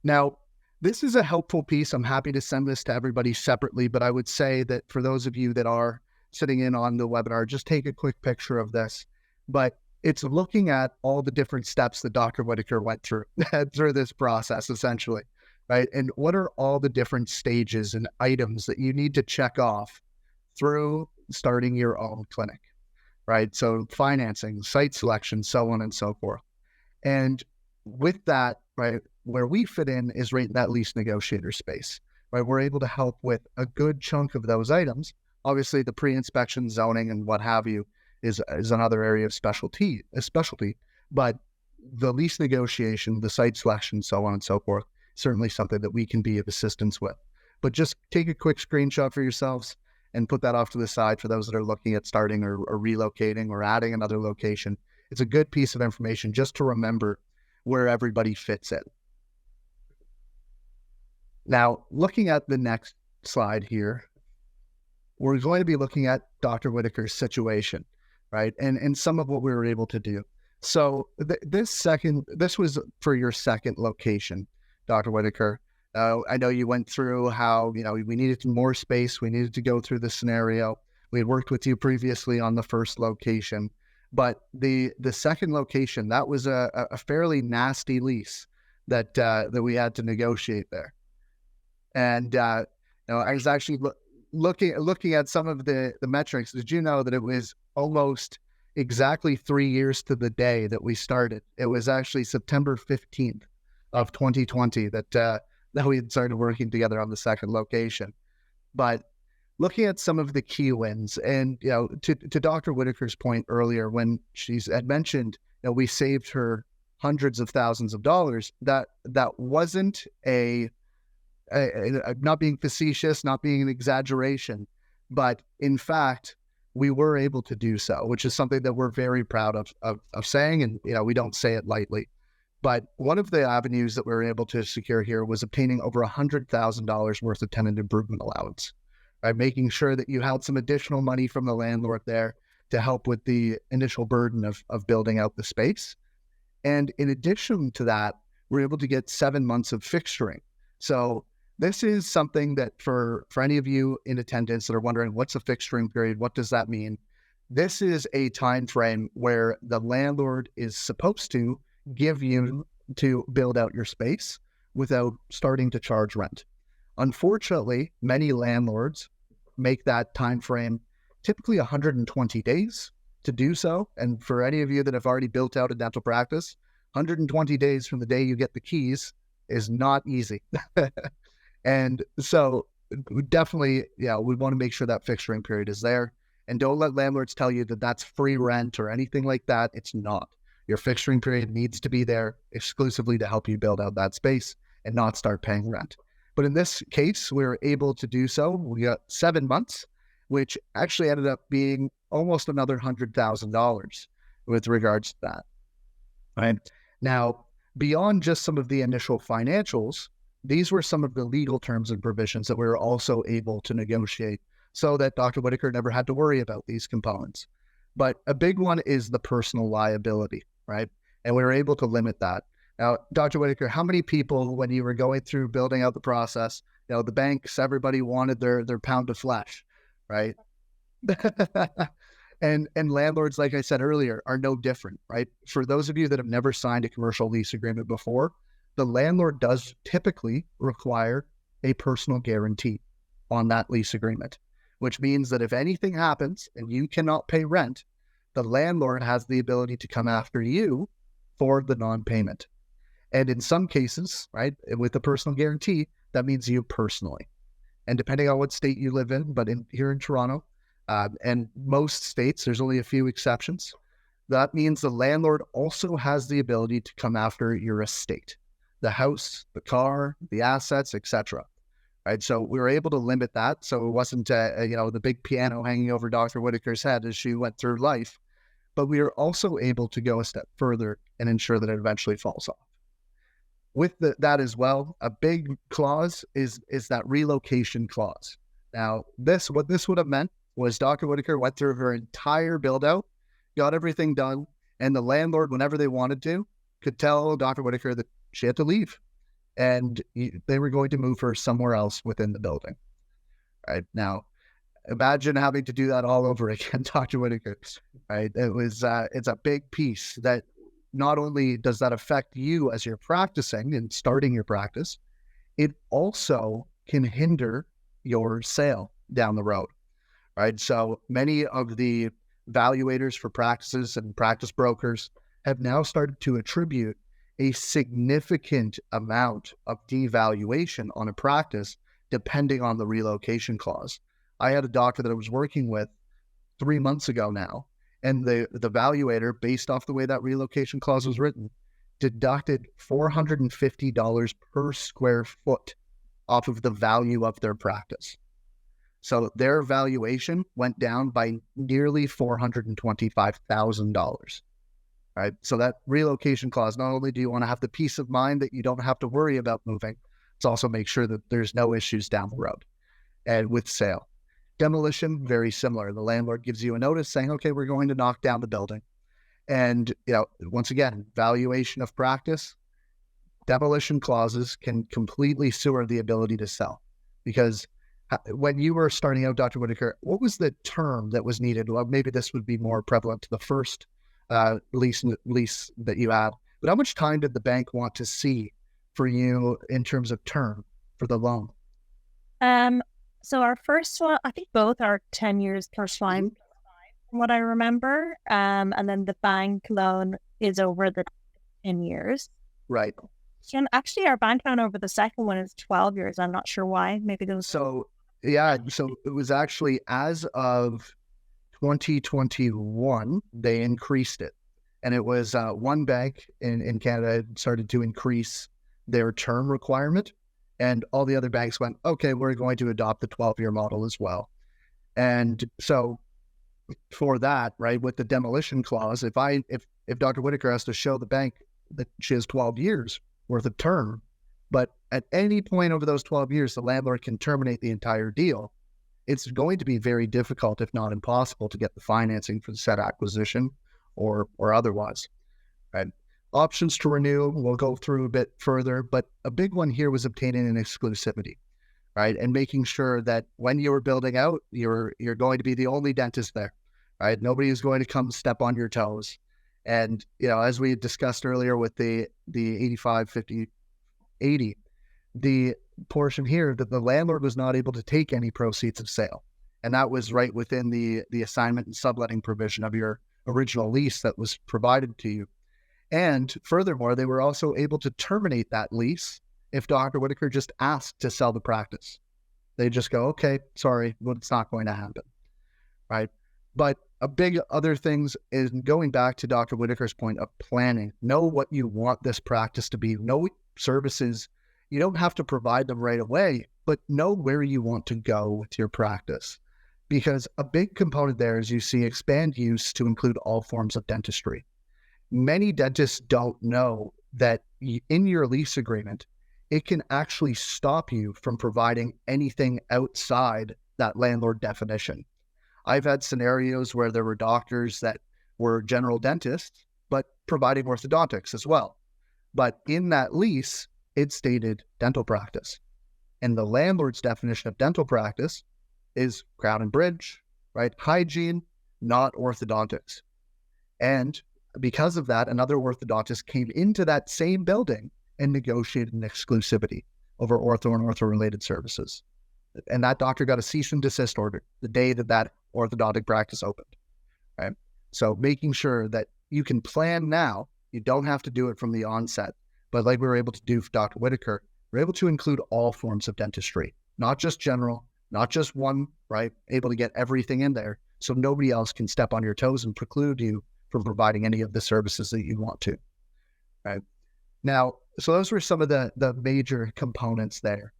Now, this is a helpful piece. I'm happy to send this to everybody separately, but I would say that for those of you that are sitting in on the webinar, just take a quick picture of this. But it's looking at all the different steps that Dr. Whitaker went through this process, essentially, right? And what are all the different stages and items that you need to check off through starting your own clinic, right? So financing, site selection, so on and so forth. And with that, right, where we fit in is right in that lease negotiator space, right? We're able to help with a good chunk of those items. Obviously, the pre-inspection zoning and what have you is another area of specialty, but the lease negotiation, the site selection, so on and so forth, certainly something that we can be of assistance with. But just take a quick screenshot for yourselves and put that off to the side for those that are looking at starting or relocating or adding another location. It's a good piece of information just to remember where everybody fits in. Now, looking at the next slide here, we're going to be looking at Dr. Whitaker's situation, right? And some of what we were able to do. So this was for your second location, Dr. Whitaker. I know you went through how, we needed more space. We needed to go through the scenario. We had worked with you previously on the first location, but the second location, that was a fairly nasty lease that we had to negotiate there. And I was actually looking at some of the metrics. Did you know that it was almost exactly 3 years to the day that we started? It was actually September 15th of 2020 that we had started working together on the second location. But looking at some of the key wins, and to Dr. Whitaker's point earlier, when she had mentioned we saved her hundreds of thousands of dollars, that wasn't not being facetious, not being an exaggeration, but in fact, we were able to do so, which is something that we're very proud of saying, and we don't say it lightly. But one of the avenues that we were able to secure here was obtaining over $100,000 worth of tenant improvement allowance, right? Making sure that you had some additional money from the landlord there to help with the initial burden of building out the space. And in addition to that, we're able to get 7 months of fixturing. So this is something that for any of you in attendance that are wondering, what's a fixturing period? What does that mean? This is a time frame where the landlord is supposed to give you to build out your space without starting to charge rent. Unfortunately, many landlords make that time frame typically 120 days to do so. And for any of you that have already built out a dental practice, 120 days from the day you get the keys is not easy. And so we definitely, we want to make sure that fixturing period is there. And don't let landlords tell you that that's free rent or anything like that. It's not. Your fixturing period needs to be there exclusively to help you build out that space and not start paying rent. But in this case, we were able to do so. We got 7 months, which actually ended up being almost another $100,000 with regards to that. Right. Now, beyond just some of the initial financials, these were some of the legal terms and provisions that we were also able to negotiate so that Dr. Whitaker never had to worry about these components. But a big one is the personal liability, right? And we were able to limit that. Now, Dr. Whitaker, how many people, when you were going through building out the process, the banks, everybody wanted their pound of flesh, right? And landlords, like I said earlier, are no different, right? For those of you that have never signed a commercial lease agreement before, the landlord does typically require a personal guarantee on that lease agreement, which means that if anything happens and you cannot pay rent, the landlord has the ability to come after you for the non-payment. And in some cases, right, with the personal guarantee, that means you personally. And depending on what state you live in, but here in Toronto, and most states, there's only a few exceptions. That means the landlord also has the ability to come after your estate, the house, the car, the assets, etc. Right, so we were able to limit that, so it wasn't the big piano hanging over Dr. Whitaker's head as she went through life. But we were also able to go a step further and ensure that it eventually falls off. With that as well, a big clause is that relocation clause. Now, what this would have meant was Dr. Whitaker went through her entire build out, got everything done, and the landlord, whenever they wanted to, could tell Dr. Whitaker that she had to leave, and they were going to move her somewhere else within the building. Right now, imagine having to do that all over again, Dr. Whitaker. Right, it's a big piece that not only does that affect you as you're practicing and starting your practice, it also can hinder your sale down the road. Right, so many of the valuators for practices and practice brokers have now started to attribute a significant amount of devaluation on a practice depending on the relocation clause. I had a doctor that I was working with 3 months ago now, and the valuator, based off the way that relocation clause was written, deducted $450 per square foot off of the value of their practice. So their valuation went down by nearly $425,000. Right. So that relocation clause, not only do you want to have the peace of mind that you don't have to worry about moving, it's also make sure that there's no issues down the road. And with sale. Demolition, very similar. The landlord gives you a notice saying, okay, we're going to knock down the building. And, once again, valuation of practice, demolition clauses can completely sewer the ability to sell. Because when you were starting out, Dr. Whitaker, what was the term that was needed? Well, maybe this would be more prevalent to the first lease that you had, but how much time did the bank want to see for you in terms of term for the loan? So our first one, I think both are 10 years plus 5, from what I remember. And then the bank loan is over the 10 years. Right. And actually our bank loan over the second one is 12 years. I'm not sure why. Maybe those. So it was actually as of 2021, they increased it. And it was one bank in Canada started to increase their term requirement. And all the other banks went, okay, we're going to adopt the 12-year model as well. And so for that, right, with the demolition clause, if Dr. Whitaker has to show the bank that she has 12 years worth of term, but at any point over those 12 years, the landlord can terminate the entire deal. It's going to be very difficult, if not impossible, to get the financing for the said acquisition or otherwise, right? Options to renew, we'll go through a bit further, but a big one here was obtaining an exclusivity, right? And making sure that when you were building out, you're going to be the only dentist there, right? Nobody is going to come step on your toes. And, as we discussed earlier with the 85, 50, 80, the portion here that the landlord was not able to take any proceeds of sale. And that was right within the assignment and subletting provision of your original lease that was provided to you. And furthermore, they were also able to terminate that lease if Dr. Whitaker just asked to sell the practice. They just go, okay, sorry, but it's not going to happen, right? But a big other things is going back to Dr. Whitaker's point of planning. Know what you want this practice to be. Know services. You don't have to provide them right away, but know where you want to go with your practice. Because a big component there is you see expand use to include all forms of dentistry. Many dentists don't know that in your lease agreement, it can actually stop you from providing anything outside that landlord definition. I've had scenarios where there were doctors that were general dentists, but providing orthodontics as well. But in that lease, it stated dental practice. And the landlord's definition of dental practice is crown and bridge, right? Hygiene, not orthodontics. And because of that, another orthodontist came into that same building and negotiated an exclusivity over ortho and ortho-related services. And that doctor got a cease and desist order the day that orthodontic practice opened, right? So making sure that you can plan now, you don't have to do it from the onset. But like we were able to do for Dr. Whitaker, we're able to include all forms of dentistry, not just general, not just one, right? Able to get everything in there so nobody else can step on your toes and preclude you from providing any of the services that you want to, right? Now, so those were some of the major components there.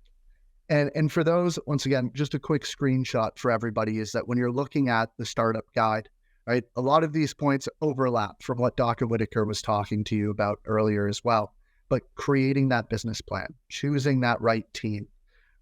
And for those, once again, just a quick screenshot for everybody is that when you're looking at the startup guide, right, a lot of these points overlap from what Dr. Whitaker was talking to you about earlier as well. But creating that business plan, choosing that right team,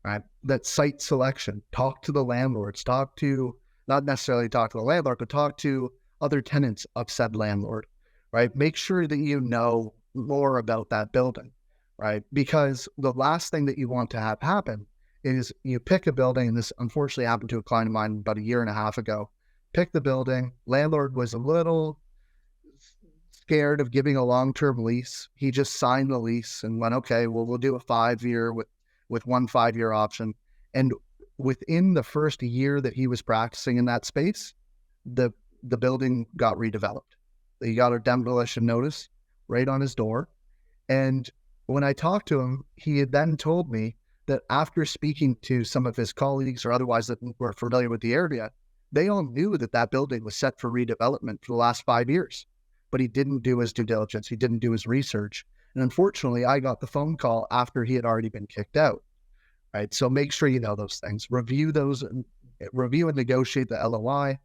right? That site selection, talk to the landlords, not necessarily talk to the landlord, but talk to other tenants of said landlord, right? Make sure that you know more about that building, right? Because the last thing that you want to have happen is you pick a building, and this unfortunately happened to a client of mine about a year and a half ago. Pick the building, landlord was a little scared of giving a long-term lease. He just signed the lease and went, okay, well, we'll do a 5-year with 1 5-year option. And within the first year that he was practicing in that space, the building got redeveloped. He got a demolition notice right on his door. And when I talked to him, he had then told me that after speaking to some of his colleagues or otherwise that were familiar with the area, they all knew that building was set for redevelopment for the last 5 years. But he didn't do his due diligence. He didn't do his research. And unfortunately, I got the phone call after he had already been kicked out, right? So make sure you know those things. Review and negotiate the LOI,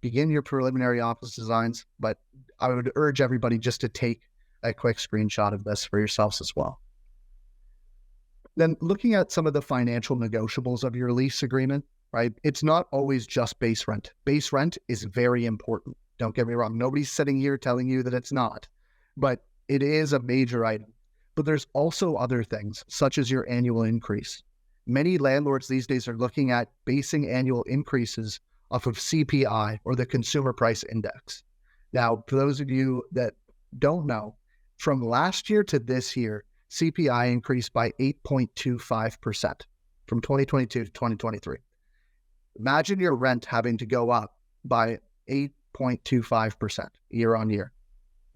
begin your preliminary office designs. But I would urge everybody just to take a quick screenshot of this for yourselves as well. Then looking at some of the financial negotiables of your lease agreement, right? It's not always just base rent. Base rent is very important. Don't get me wrong. Nobody's sitting here telling you that it's not, but it is a major item. But there's also other things, such as your annual increase. Many landlords these days are looking at basing annual increases off of CPI, or the Consumer Price Index. Now, for those of you that don't know, from last year to this year, CPI increased by 8.25% from 2022 to 2023. Imagine your rent having to go up by 8.25% year on year,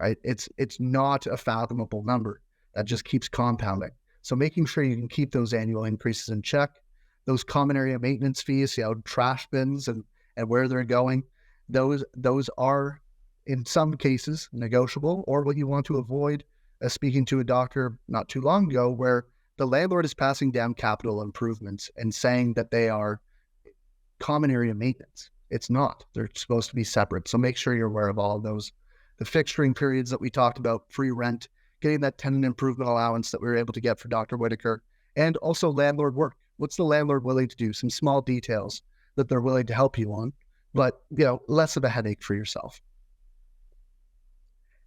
right? It's not a fathomable number. That just keeps compounding. So making sure you can keep those annual increases in check, those common area maintenance fees, trash bins and where they're going, those are in some cases negotiable, or what you want to avoid. Speaking to a doctor not too long ago, where the landlord is passing down capital improvements and saying that they are common area maintenance. It's not. They're supposed to be separate. So make sure you're aware of all of those. The fixturing periods that we talked about, free rent, getting that tenant improvement allowance that we were able to get for Dr. Whitaker, and also landlord work. What's the landlord willing to do? Some small details that they're willing to help you on, but less of a headache for yourself.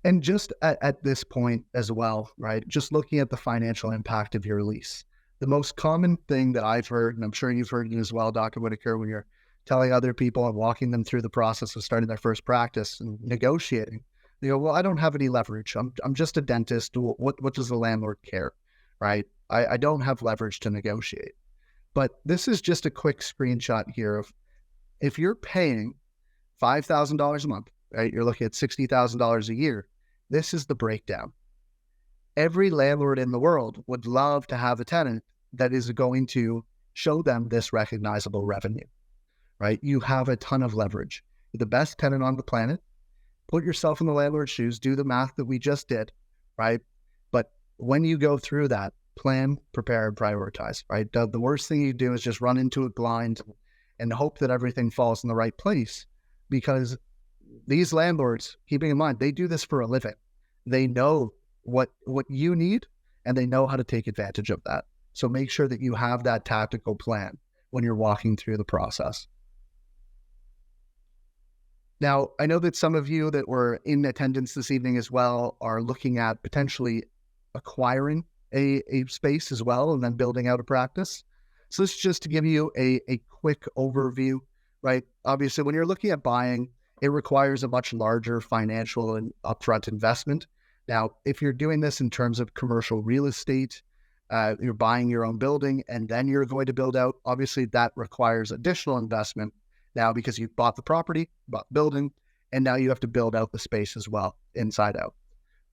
And just at this point as well, right, just looking at the financial impact of your lease. The most common thing that I've heard, and I'm sure you've heard it as well, Dr. Whitaker, when you're telling other people and walking them through the process of starting their first practice and negotiating, they go, well, I don't have any leverage. I'm just a dentist. What does the landlord care, right? I don't have leverage to negotiate. But this is just a quick screenshot here of if you're paying $5,000 a month, right? You're looking at $60,000 a year. This is the breakdown. Every landlord in the world would love to have a tenant that is going to show them this recognizable revenue, right? You have a ton of leverage. You're the best tenant on the planet. Put yourself in the landlord's shoes, do the math that we just did, right? But when you go through that, plan, prepare, and prioritize, right? The worst thing you do is just run into it blind and hope that everything falls in the right place, because these landlords, keeping in mind, they do this for a living. They know what you need, and they know how to take advantage of that. So make sure that you have that tactical plan when you're walking through the process. Now, I know that some of you that were in attendance this evening as well are looking at potentially acquiring a space as well and then building out a practice. So this is just to give you a quick overview, right? Obviously, when you're looking at buying, it requires a much larger financial and upfront investment. Now, if you're doing this in terms of commercial real estate, you're buying your own building and then you're going to build out, obviously that requires additional investment now because you've bought the property, bought the building, and now you have to build out the space as well, inside out,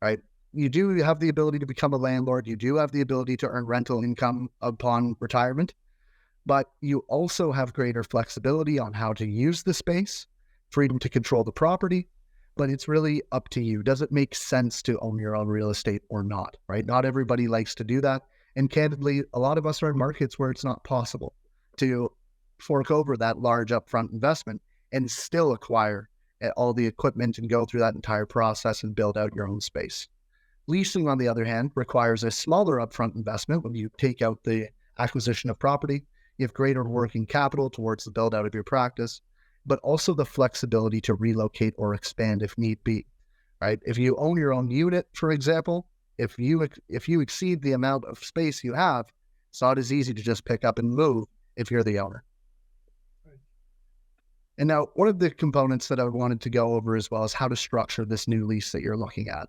right? You do have the ability to become a landlord. You do have the ability to earn rental income upon retirement, but you also have greater flexibility on how to use the space, freedom to control the property, but it's really up to you. Does it make sense to own your own real estate or not, right? Not everybody likes to do that. And candidly, a lot of us are in markets where it's not possible to fork over that large upfront investment and still acquire all the equipment and go through that entire process and build out your own space. Leasing, on the other hand, requires a smaller upfront investment when you take out the acquisition of property. You have greater working capital towards the build out of your practice, but also the flexibility to relocate or expand if need be, right? If you own your own unit, for example, if you exceed the amount of space you have, it's not as easy to just pick up and move if you're the owner. And now, one of the components that I wanted to go over as well is how to structure this new lease that you're looking at.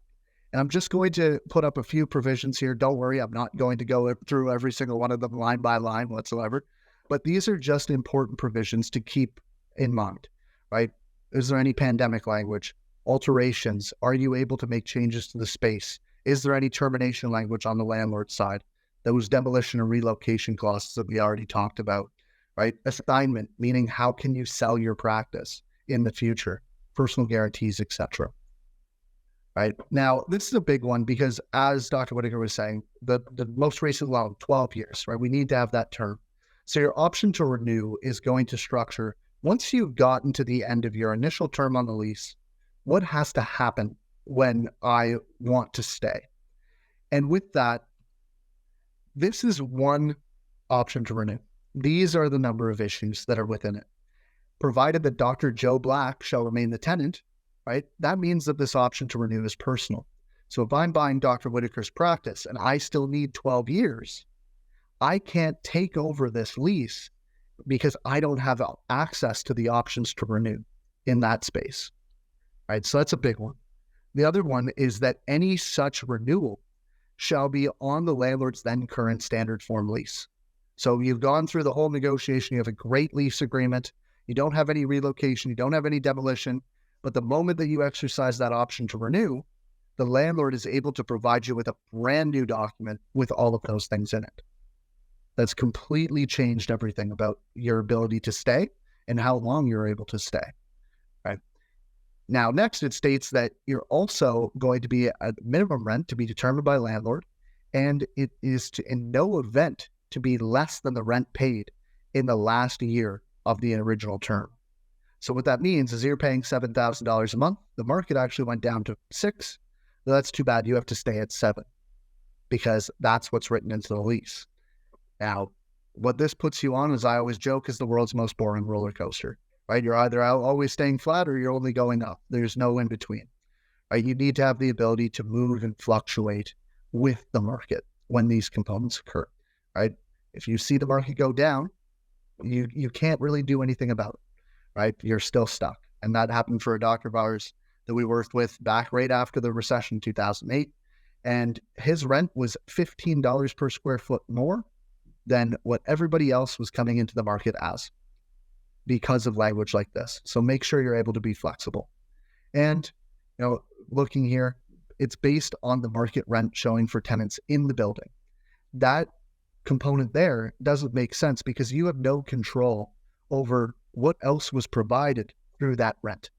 And I'm just going to put up a few provisions here. Don't worry, I'm not going to go through every single one of them line by line whatsoever, but these are just important provisions to keep in mind, right? Is there any pandemic language? Alterations? Are you able to make changes to the space? Is there any termination language on the landlord side? Those demolition and relocation clauses that we already talked about, right? Assignment, meaning how can you sell your practice in the future? Personal guarantees, etc. Right? Now, this is a big one because, as Dr. Whitaker was saying, the most recent loan, 12 years, right? We need to have that term. So your option to renew is going to structure, once you've gotten to the end of your initial term on the lease, what has to happen when I want to stay? And with that, this is one option to renew. These are the number of issues that are within it. Provided that Dr. Joe Black shall remain the tenant, right? That means that this option to renew is personal. So if I'm buying Dr. Whitaker's practice and I still need 12 years, I can't take over this lease because I don't have access to the options to renew in that space, right? So that's a big one. The other one is that any such renewal shall be on the landlord's then current standard form lease. So you've gone through the whole negotiation, you have a great lease agreement, you don't have any relocation, you don't have any demolition, but the moment that you exercise that option to renew, the landlord is able to provide you with a brand new document with all of those things in it. That's completely changed everything about your ability to stay and how long you're able to stay, right? Now, next, it states that you're also going to be a minimum rent to be determined by landlord, and it is in no event to be less than the rent paid in the last year of the original term. So what that means is you're paying $7,000 a month. The market actually went down to $6,000. Well, that's too bad. You have to stay at 7 because that's what's written into the lease. Now, what this puts you on, as I always joke, is the world's most boring roller coaster, right? You're either always staying flat or you're only going up. There's no in between, right? You need to have the ability to move and fluctuate with the market when these components occur, right? If you see the market go down, you can't really do anything about it, right? You're still stuck. And that happened for a doctor of ours that we worked with back right after the recession in 2008. And his rent was $15 per square foot more than what everybody else was coming into the market as, because of language like this. So make sure you're able to be flexible. And, looking here, it's based on the market rent showing for tenants in the building. That component there doesn't make sense because you have no control over what else was provided through that rent,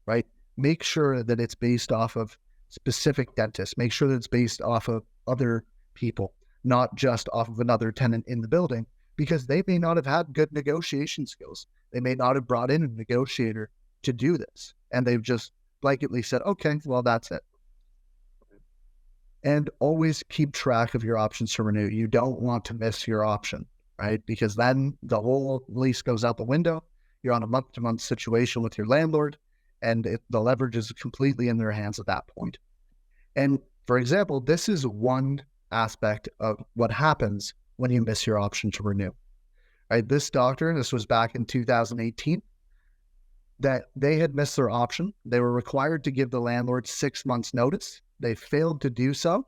right? Make sure that it's based off of specific dentists. Make sure that it's based off of other people, not just off of another tenant in the building, because they may not have had good negotiation skills. They may not have brought in a negotiator to do this, and they've just blanketly said, okay, well, that's it. And always keep track of your options to renew. You don't want to miss your option, right? Because then the whole lease goes out the window. You're on a month-to-month situation with your landlord, and the leverage is completely in their hands at that point. And for example, this is one aspect of what happens when you miss your option to renew, right? This was back in 2018, that they had missed their option. They were required to give the landlord 6 months notice. They failed to do so,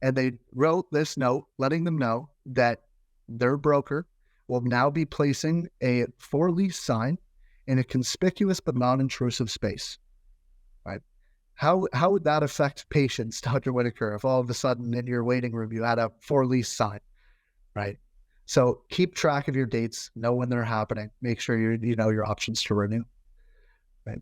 and they wrote this note letting them know that their broker will now be placing a for lease sign in a conspicuous but non-intrusive space, right? How would that affect patients, Dr. Whitaker, if all of a sudden in your waiting room you had a for lease sign, right? So keep track of your dates, know when they're happening, make sure you know your options to renew, right?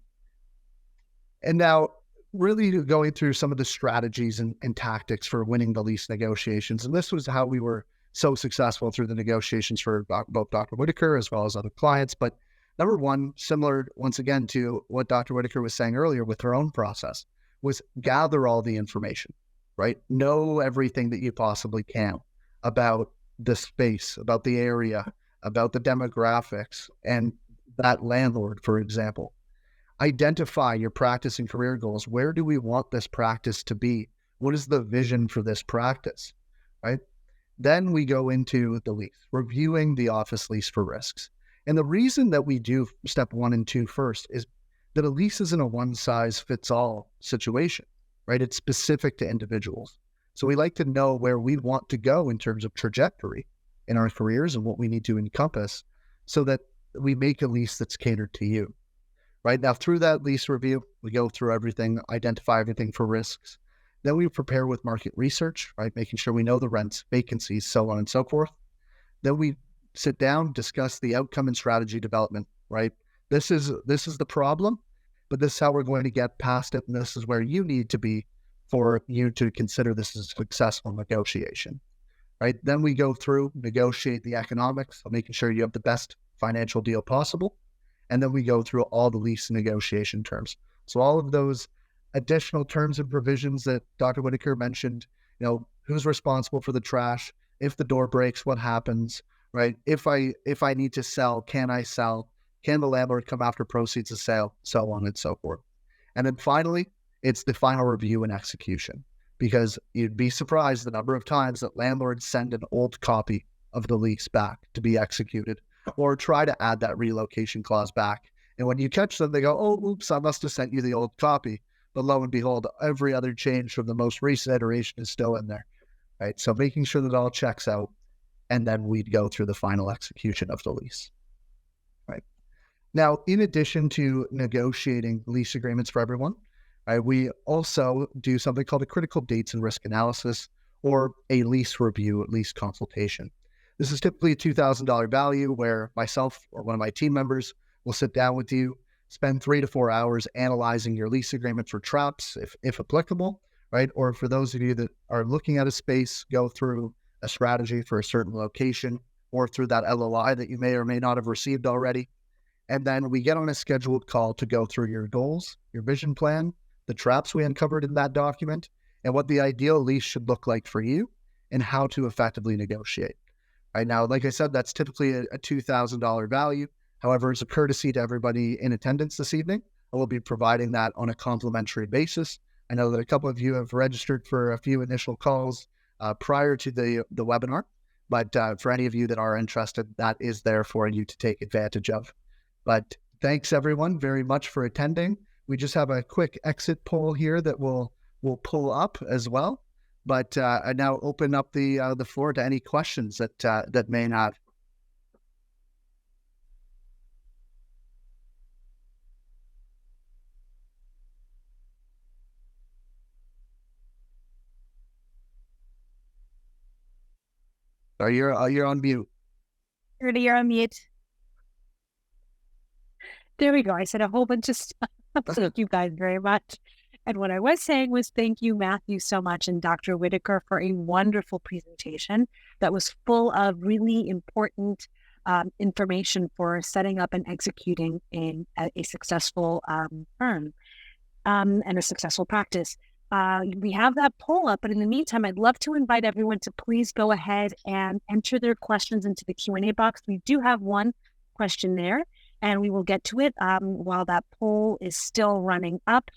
And now, really going through some of the strategies and tactics for winning the lease negotiations. And this was how we were so successful through the negotiations for both Dr. Whitaker as well as other clients. But number one, similar once again to what Dr. Whitaker was saying earlier with her own process, was gather all the information, right? Know everything that you possibly can about the space, about the area, about the demographics, and that landlord, for example. Identify your practice and career goals. Where do we want this practice to be? What is the vision for this practice, right? Then we go into the lease, reviewing the office lease for risks. And the reason that we do step 1 and 2 first is that a lease isn't a one-size-fits-all situation, right? It's specific to individuals. So we like to know where we want to go in terms of trajectory in our careers and what we need to encompass so that we make a lease that's catered to you. Right now, through that lease review, we go through everything, identify everything for risks. Then we prepare with market research, right? Making sure we know the rents, vacancies, so on and so forth. Then we sit down, discuss the outcome and strategy development, right? This is the problem, but this is how we're going to get past it. And this is where you need to be for you to consider this as a successful negotiation, right? Then we go through, negotiate the economics, making sure you have the best financial deal possible. And then we go through all the lease negotiation terms. So all of those additional terms and provisions that Dr. Whitaker mentioned, who's responsible for the trash? If the door breaks, what happens, right? If I need to sell, can I sell? Can the landlord come after proceeds of sale? So on and so forth. And then finally, it's the final review and execution, because you'd be surprised the number of times that landlords send an old copy of the lease back to be executed, or try to add that relocation clause back. And when you catch them, they go, oh, oops, I must have sent you the old copy. But lo and behold, every other change from the most recent iteration is still in there, right? So making sure that it all checks out, and then we'd go through the final execution of the lease, right? Now, in addition to negotiating lease agreements for everyone, right, we also do something called a critical dates and risk analysis, or a lease review, lease consultation. This is typically a $2,000 value where myself or one of my team members will sit down with you, spend 3 to 4 hours analyzing your lease agreement for traps, if applicable, right? Or for those of you that are looking at a space, go through a strategy for a certain location, or through that LOI that you may or may not have received already. And then we get on a scheduled call to go through your goals, your vision plan, the traps we uncovered in that document, and what the ideal lease should look like for you and how to effectively negotiate. Right now, like I said, that's typically a $2,000 value. However, as a courtesy to everybody in attendance this evening, I will be providing that on a complimentary basis. I know that a couple of you have registered for a few initial calls prior to the webinar, but for any of you that are interested, that is there for you to take advantage of. But thanks everyone very much for attending. We just have a quick exit poll here that we'll pull up as well. But I now open up the floor to any questions that may have. You're on mute. You're on mute. There we go. I said a whole bunch of stuff. Thank you guys very much. And what I was saying was thank you, Matthew, so much, and Dr. Whitaker for a wonderful presentation that was full of really important information for setting up and executing a successful firm and a successful practice. We have that poll up, but in the meantime, I'd love to invite everyone to please go ahead and enter their questions into the Q&A box. We do have one question there, and we will get to it while that poll is still running up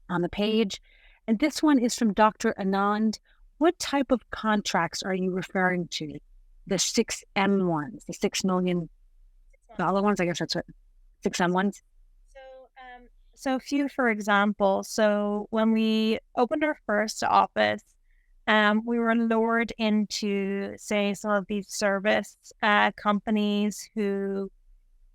on the page. And this one is from Dr. Anand. What type of contracts are you referring to? The 6M ones, the $6 million ones, I guess that's what, 6M ones? So a few, for example, so when we opened our first office, we were lured into, say, some of these service companies who,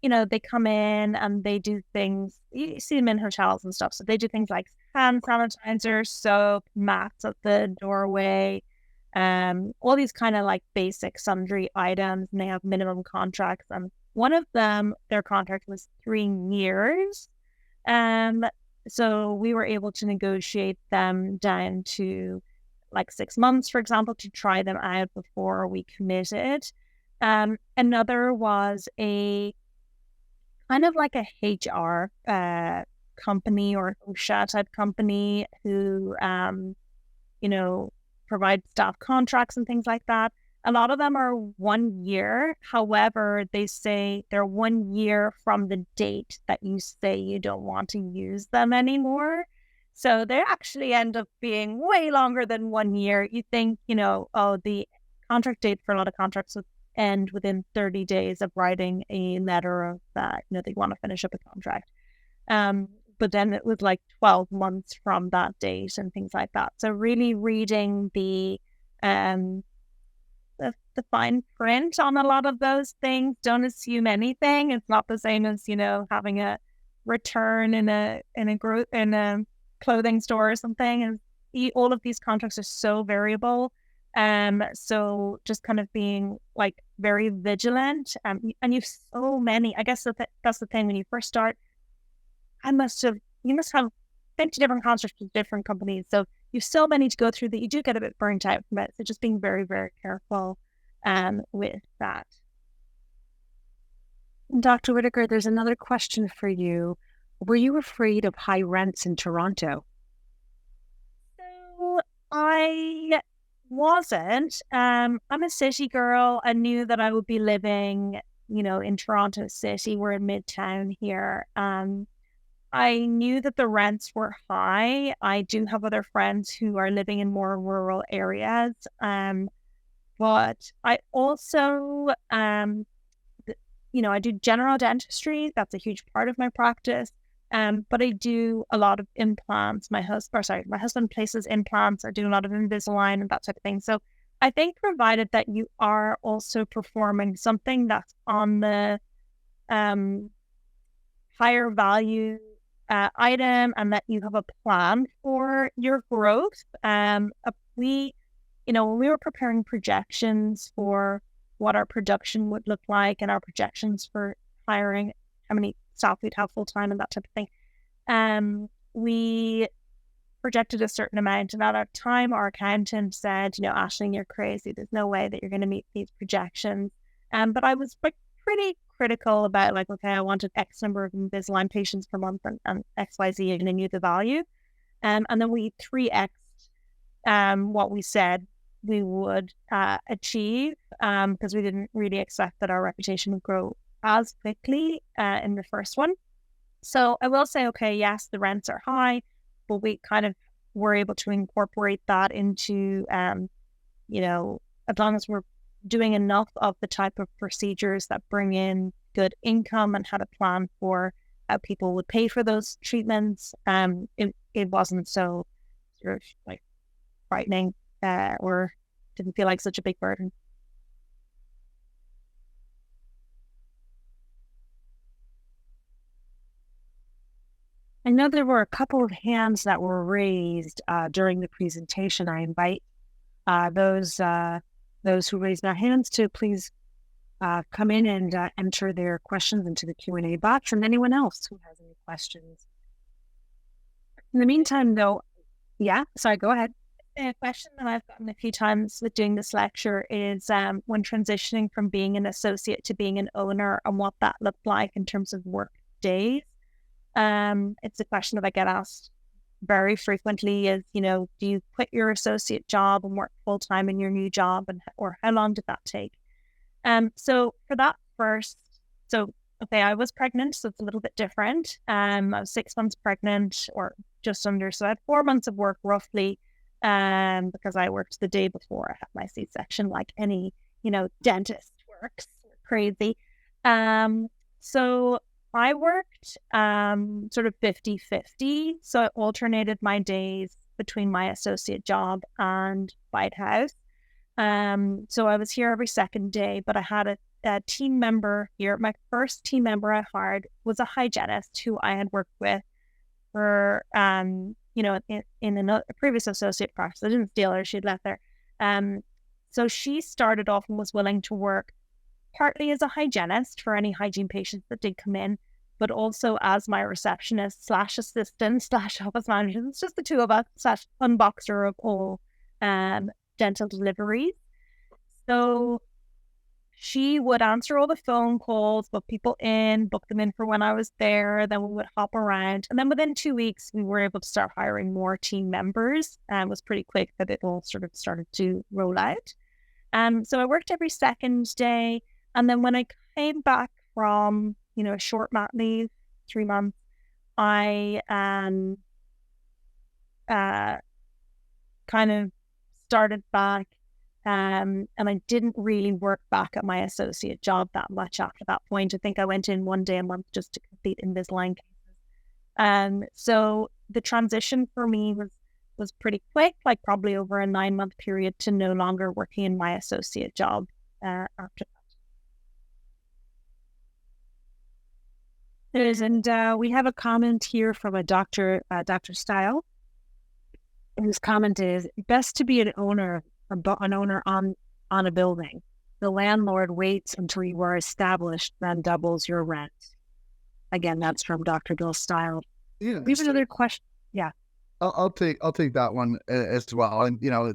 they come in and they do things, you see them in hotels and stuff. So they do things like hand sanitizer, soap, mats at the doorway, all these kind of like basic sundry items, and they have minimum contracts. And one of them, their contract was 3 years. So we were able to negotiate them down to like 6 months, for example, to try them out before we committed. Another was a kind of like a HR company or OSHA type company who, provide staff contracts and things like that. A lot of them are 1 year. However, they say they're 1 year from the date that you say you don't want to use them anymore. So they actually end up being way longer than 1 year. You think, the contract date for a lot of contracts would end within 30 days of writing a letter of that, they want to finish up a contract. But then it was like 12 months from that date and things like that. So really reading the fine print on a lot of those things. Don't assume anything. It's not the same as having a return in a clothing store or something. And all of these contracts are so variable. So just kind of being like very vigilant. And you've so many. I guess that's the thing when you first start. You must have 50 different contracts with different companies. So you've so many to go through that you do get a bit burnt out from it. So just being very, very careful with that. Dr. Whitaker, there's another question for you. Were you afraid of high rents in Toronto? So I wasn't. I'm a city girl. I knew that I would be living, in Toronto City. We're in Midtown here. I knew that the rents were high. I do have other friends who are living in more rural areas. But I also, I do general dentistry. That's a huge part of my practice. But I do a lot of implants. My husband places implants. I do a lot of Invisalign and that type of thing. So I think provided that you are also performing something that's on the higher value item and that you have a plan for your growth. When we were preparing projections for what our production would look like and our projections for hiring, how many staff we'd have full time and that type of thing, we projected a certain amount. And at our time, our accountant said, Aisling, you're crazy. There's no way that you're going to meet these projections. But I was pretty critical about okay, I wanted X number of Invisalign patients per month and XYZ, and I knew the value. And then we 3X'd what we said we would achieve, because we didn't really expect that our reputation would grow as quickly in the first one. So I will say, okay, yes, the rents are high, but we kind of were able to incorporate that into, as long as we're doing enough of the type of procedures that bring in good income and had a plan for how people would pay for those treatments, it wasn't so sort of like frightening or didn't feel like such a big burden. I know there were a couple of hands that were raised during the presentation. I invite those who raised their hands to please come in and enter their questions into the Q&A box, and anyone else who has any questions. In the meantime, though, sorry, go ahead. A question that I've gotten a few times with doing this lecture is when transitioning from being an associate to being an owner and what that looked like in terms of work days. It's a question that I get asked very frequently is, do you quit your associate job and work full time in your new job, or how long did that take? So for that first, I was pregnant, so it's a little bit different. I was 6 months pregnant or just under, so I had 4 months of work roughly, because I worked the day before I had my C-section, like any, dentist works. Crazy. So I worked sort of 50-50. So I alternated my days between my associate job and Bitehaus. So I was here every second day, but I had a team member here. My first team member I hired was a hygienist who I had worked with for, in a previous associate practice. I didn't steal her. She had left there. So she started off and was willing to work partly as a hygienist for any hygiene patients that did come in, but also as my receptionist / assistant / office manager. It's just the two of us / unboxer of all dental deliveries. So she would answer all the phone calls, book people in, book them in for when I was there. Then we would hop around. And then within 2 weeks, we were able to start hiring more team members. And it was pretty quick that it all sort of started to roll out. So I worked every second day. And then when I came back from, a short mat leave, 3 months, I kind of started back. And I didn't really work back at my associate job that much after that point. I think I went in 1 day a month just to complete Invisalign cases. So the transition for me was pretty quick, like probably over a 9-month period to no longer working in my associate job after that. And we have a comment here from a Dr. Style, whose comment is, best to be an owner on a building. The landlord waits until you are established, then doubles your rent. Again, that's from Dr. Bill Style. Yeah. We have another question. Yeah. I'll take that one as well. And I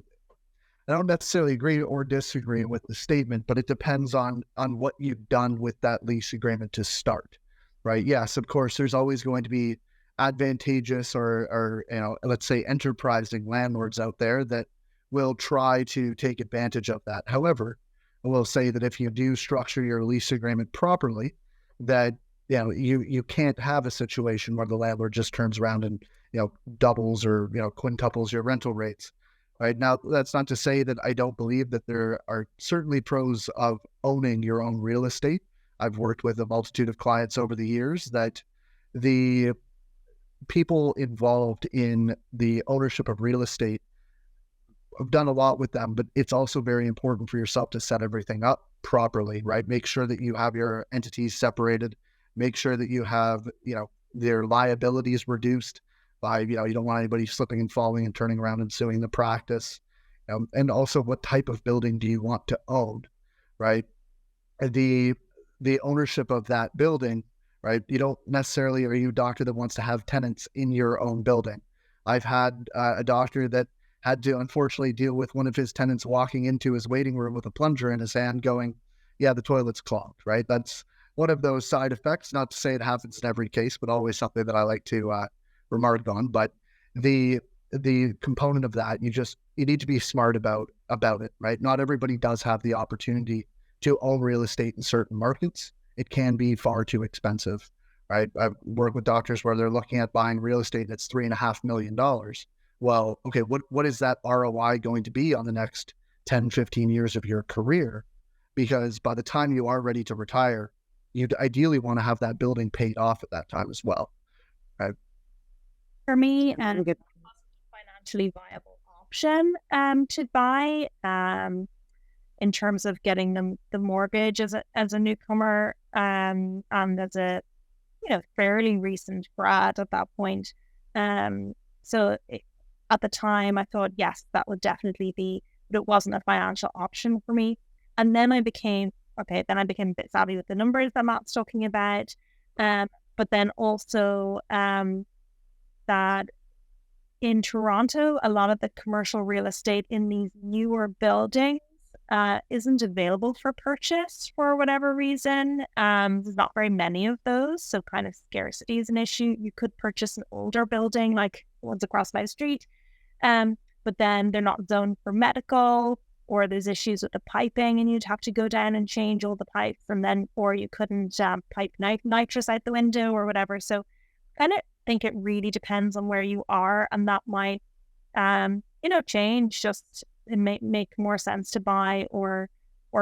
don't necessarily agree or disagree with the statement, but it depends on what you've done with that lease agreement to start, right? Yes, of course, there's always going to be advantageous or let's say enterprising landlords out there that will try to take advantage of that. However, I will say that if you do structure your lease agreement properly, that you can't have a situation where the landlord just turns around and doubles or quintuples your rental rates. Right now, that's not to say that I don't believe that there are certainly pros of owning your own real estate. I've worked with a multitude of clients over the years that the people involved in the ownership of real estate, I've done a lot with them, but it's also very important for yourself to set everything up properly, right? Make sure that you have your entities separated. Make sure that you have, their liabilities reduced by, you don't want anybody slipping and falling and turning around and suing the practice. And also, what type of building do you want to own, right? The ownership of that building, right? You don't necessarily, are you a doctor that wants to have tenants in your own building? I've had a doctor that had to unfortunately deal with one of his tenants walking into his waiting room with a plunger in his hand going, yeah, the toilet's clogged, right? That's one of those side effects. Not to say it happens in every case, but always something that I like to remark on. But the the component of that, you need to be smart about it, right? Not everybody does have the opportunity to own real estate in certain markets. It can be far too expensive, right? I've worked with doctors where they're looking at buying real estate that's $3.5 million. Well, okay, what is that ROI going to be on the next 10, 15 years of your career? Because by the time you are ready to retire, you'd ideally want to have that building paid off at that time as well, right? For me, and it wasn't a financially viable option to buy in terms of getting the mortgage as a newcomer and as a fairly recent grad at that point. At the time, I thought, yes, that would definitely be, but it wasn't a financial option for me. And then I became a bit savvy with the numbers that Matt's talking about. But then also that in Toronto, a lot of the commercial real estate in these newer buildings isn't available for purchase for whatever reason. There's not very many of those, so kind of scarcity is an issue. You could purchase an older building like the ones across my street, but then they're not zoned for medical, or there's issues with the piping and you'd have to go down and change all the pipes, or you couldn't pipe nitrous out the window or whatever. So kind of think it really depends on where you are, and that might change. Just it may make more sense to buy or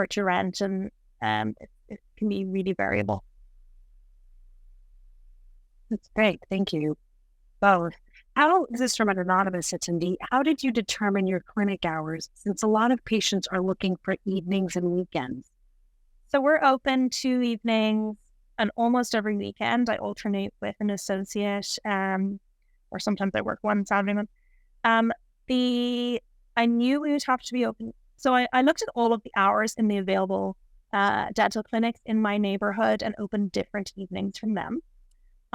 to rent, and it can be really variable. That's great. Thank you both. This is from an anonymous attendee. How did you determine your clinic hours, since a lot of patients are looking for evenings and weekends? So we're open 2 evenings, and almost every weekend I alternate with an associate, or sometimes I work one Saturday month. I knew we would have to be open. So I looked at all of the hours in the available dental clinics in my neighborhood and opened different evenings from them.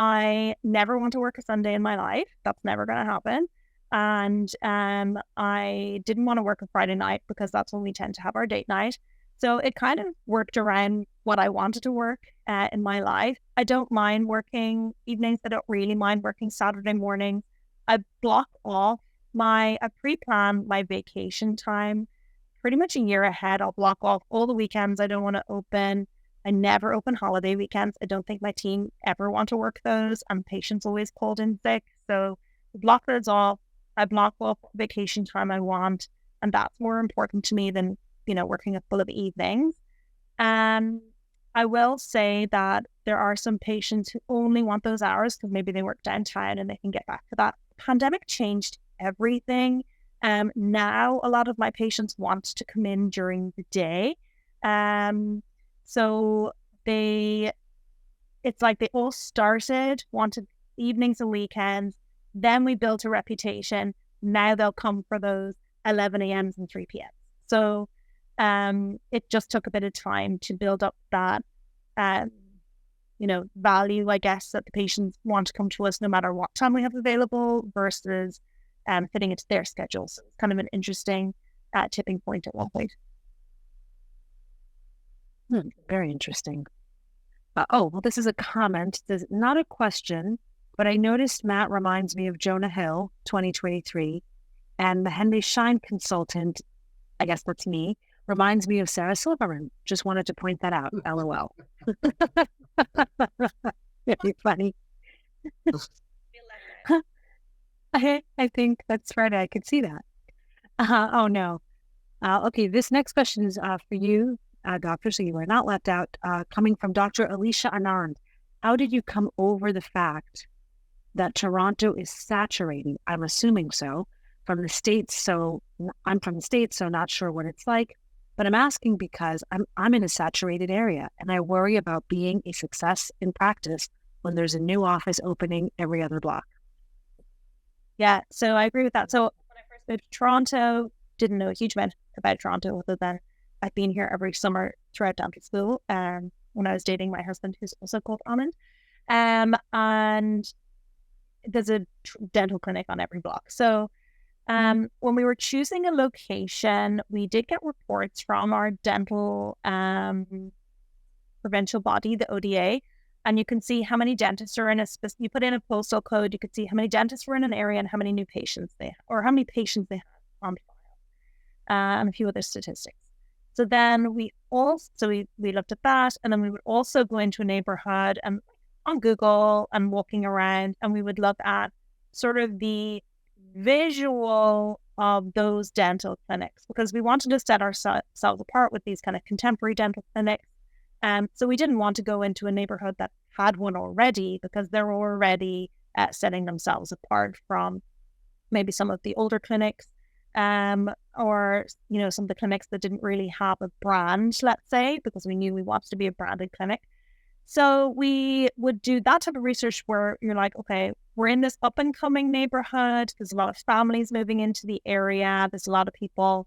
I never want to work a Sunday in my life. That's never going to happen. And I didn't want to work a Friday night because that's when we tend to have our date night. So it kind of worked around what I wanted to work in my life. I don't mind working evenings. I don't really mind working Saturday morning. I pre-plan my vacation time pretty much a year ahead. I'll block off all the weekends I don't want to open. I never open holiday weekends. I don't think my team ever want to work those, and patients always called in sick. So I block those off. I block off vacation time I want, and that's more important to me than working a full of evenings. I will say that there are some patients who only want those hours because maybe they work downtown and they can get back to that. The pandemic changed everything. Now a lot of my patients want to come in during the day. So it's like they all wanted evenings and weekends. Then we built a reputation. Now they'll come for those 11 a.m.s and 3 p.m. So it just took a bit of time to build up that, value, I guess, that the patients want to come to us no matter what time we have available versus fitting into their schedule. So it's kind of an interesting tipping point at one point. Very interesting. This is a comment. This is not a question, but I noticed Matt reminds me of Jonah Hill, 2023, and the Henry Schein consultant, I guess that's me, reminds me of Sarah Silverman. Just wanted to point that out. LOL. Very funny. I think that's right. I could see that. Oh no. Okay, this next question is for you, doctor, so you are not left out. Coming from Dr. Alicia Anand. How did you come over the fact that Toronto is saturating? I'm assuming so. From the States, so I'm from the States, so not sure what it's like. But I'm asking because I'm in a saturated area, and I worry about being a success in practice when there's a new office opening every other block. Yeah, so I agree with that. So when I first moved to Toronto, didn't know a huge amount about Toronto other than I've been here every summer throughout dental school when I was dating my husband, who's also called Anand. And there's a dental clinic on every block. So when we were choosing a location, we did get reports from our dental provincial body, the ODA, and you can see how many dentists are in you put in a postal code, you could see how many dentists were in an area and how many new patients or how many patients they have on file, and a few other statistics. So then we looked at that, and then we would also go into a neighborhood and on Google and walking around, and we would look at sort of the visual of those dental clinics, because we wanted to set ourselves apart with these kind of contemporary dental clinics. So we didn't want to go into a neighborhood that had one already, because they're already setting themselves apart from maybe some of the older clinics, or some of the clinics that didn't really have a brand, let's say, because we knew we wanted to be a branded clinic. So we would do that type of research where you're like, okay, we're in this up and coming neighborhood. There's a lot of families moving into the area. There's a lot of people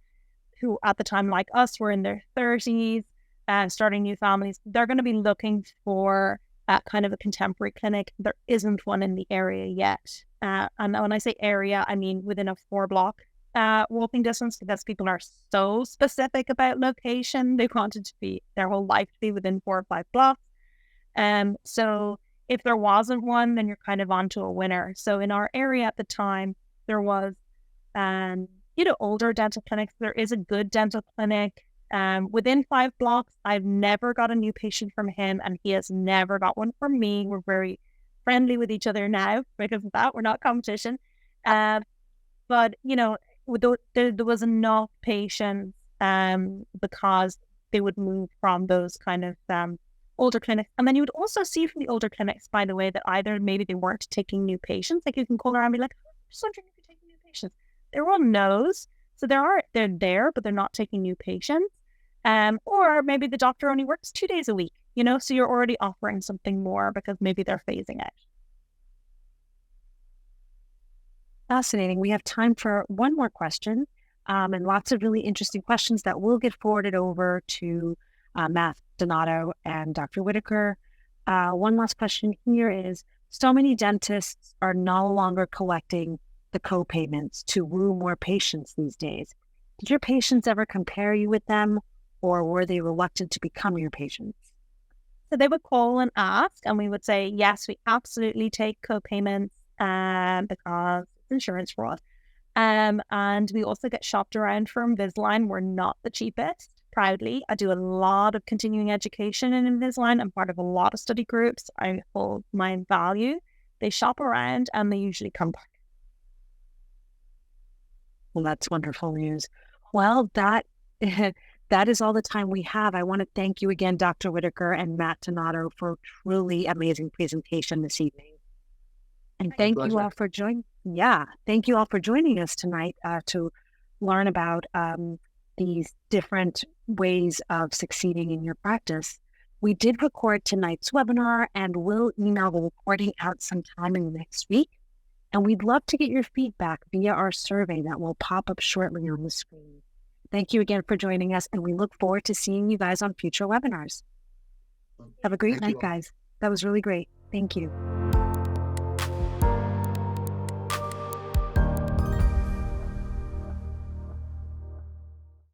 who at the time, like us, were in their 30s and starting new families. They're going to be looking for kind of a contemporary clinic. There isn't one in the area yet. And when I say area, I mean within a 4-block walking distance, because people are so specific about location. They wanted to be their whole life to be within 4 or 5 blocks. So if there wasn't one, then you're kind of onto a winner. So in our area at the time, there was, older dental clinics. There is a good dental clinic within 5 blocks. I've never got a new patient from him, and he has never got one from me. We're very friendly with each other now because of that. We're not competition. But, there was enough patients because they would move from those kind of older clinics. And then you would also see from the older clinics, by the way, that either maybe they weren't taking new patients. Like you can call around and be like, I'm just wondering if you're taking new patients. Everyone knows. So they're there, but they're not taking new patients. Or maybe the doctor only works 2 days a week, so you're already offering something more because maybe they're phasing out. Fascinating. We have time for one more question, and lots of really interesting questions that will get forwarded over to Matt Donato and Dr. Whitaker. One last question here is, so many dentists are no longer collecting the co-payments to woo more patients these days. Did your patients ever compare you with them, or were they reluctant to become your patients? So they would call and ask, and we would say, yes, we absolutely take co-payments because it's insurance fraud. And we also get shopped around for Invisalign. We're not the cheapest. Proudly, I do a lot of continuing education in Invisalign. I'm part of a lot of study groups. I hold my value. They shop around and they usually come back. Well, that's wonderful news. Well, that is all the time we have. I want to thank you again, Dr. Whitaker and Matt Donato, for a truly amazing presentation this evening. And thank you all for joining. Yeah, thank you all for joining us tonight to learn about these different ways of succeeding in your practice. We did record tonight's webinar, and we'll email the recording out sometime in the next week. And we'd love to get your feedback via our survey that will pop up shortly on the screen. Thank you again for joining us, and we look forward to seeing you guys on future webinars. Have a great night, guys. That was really great. Thank you.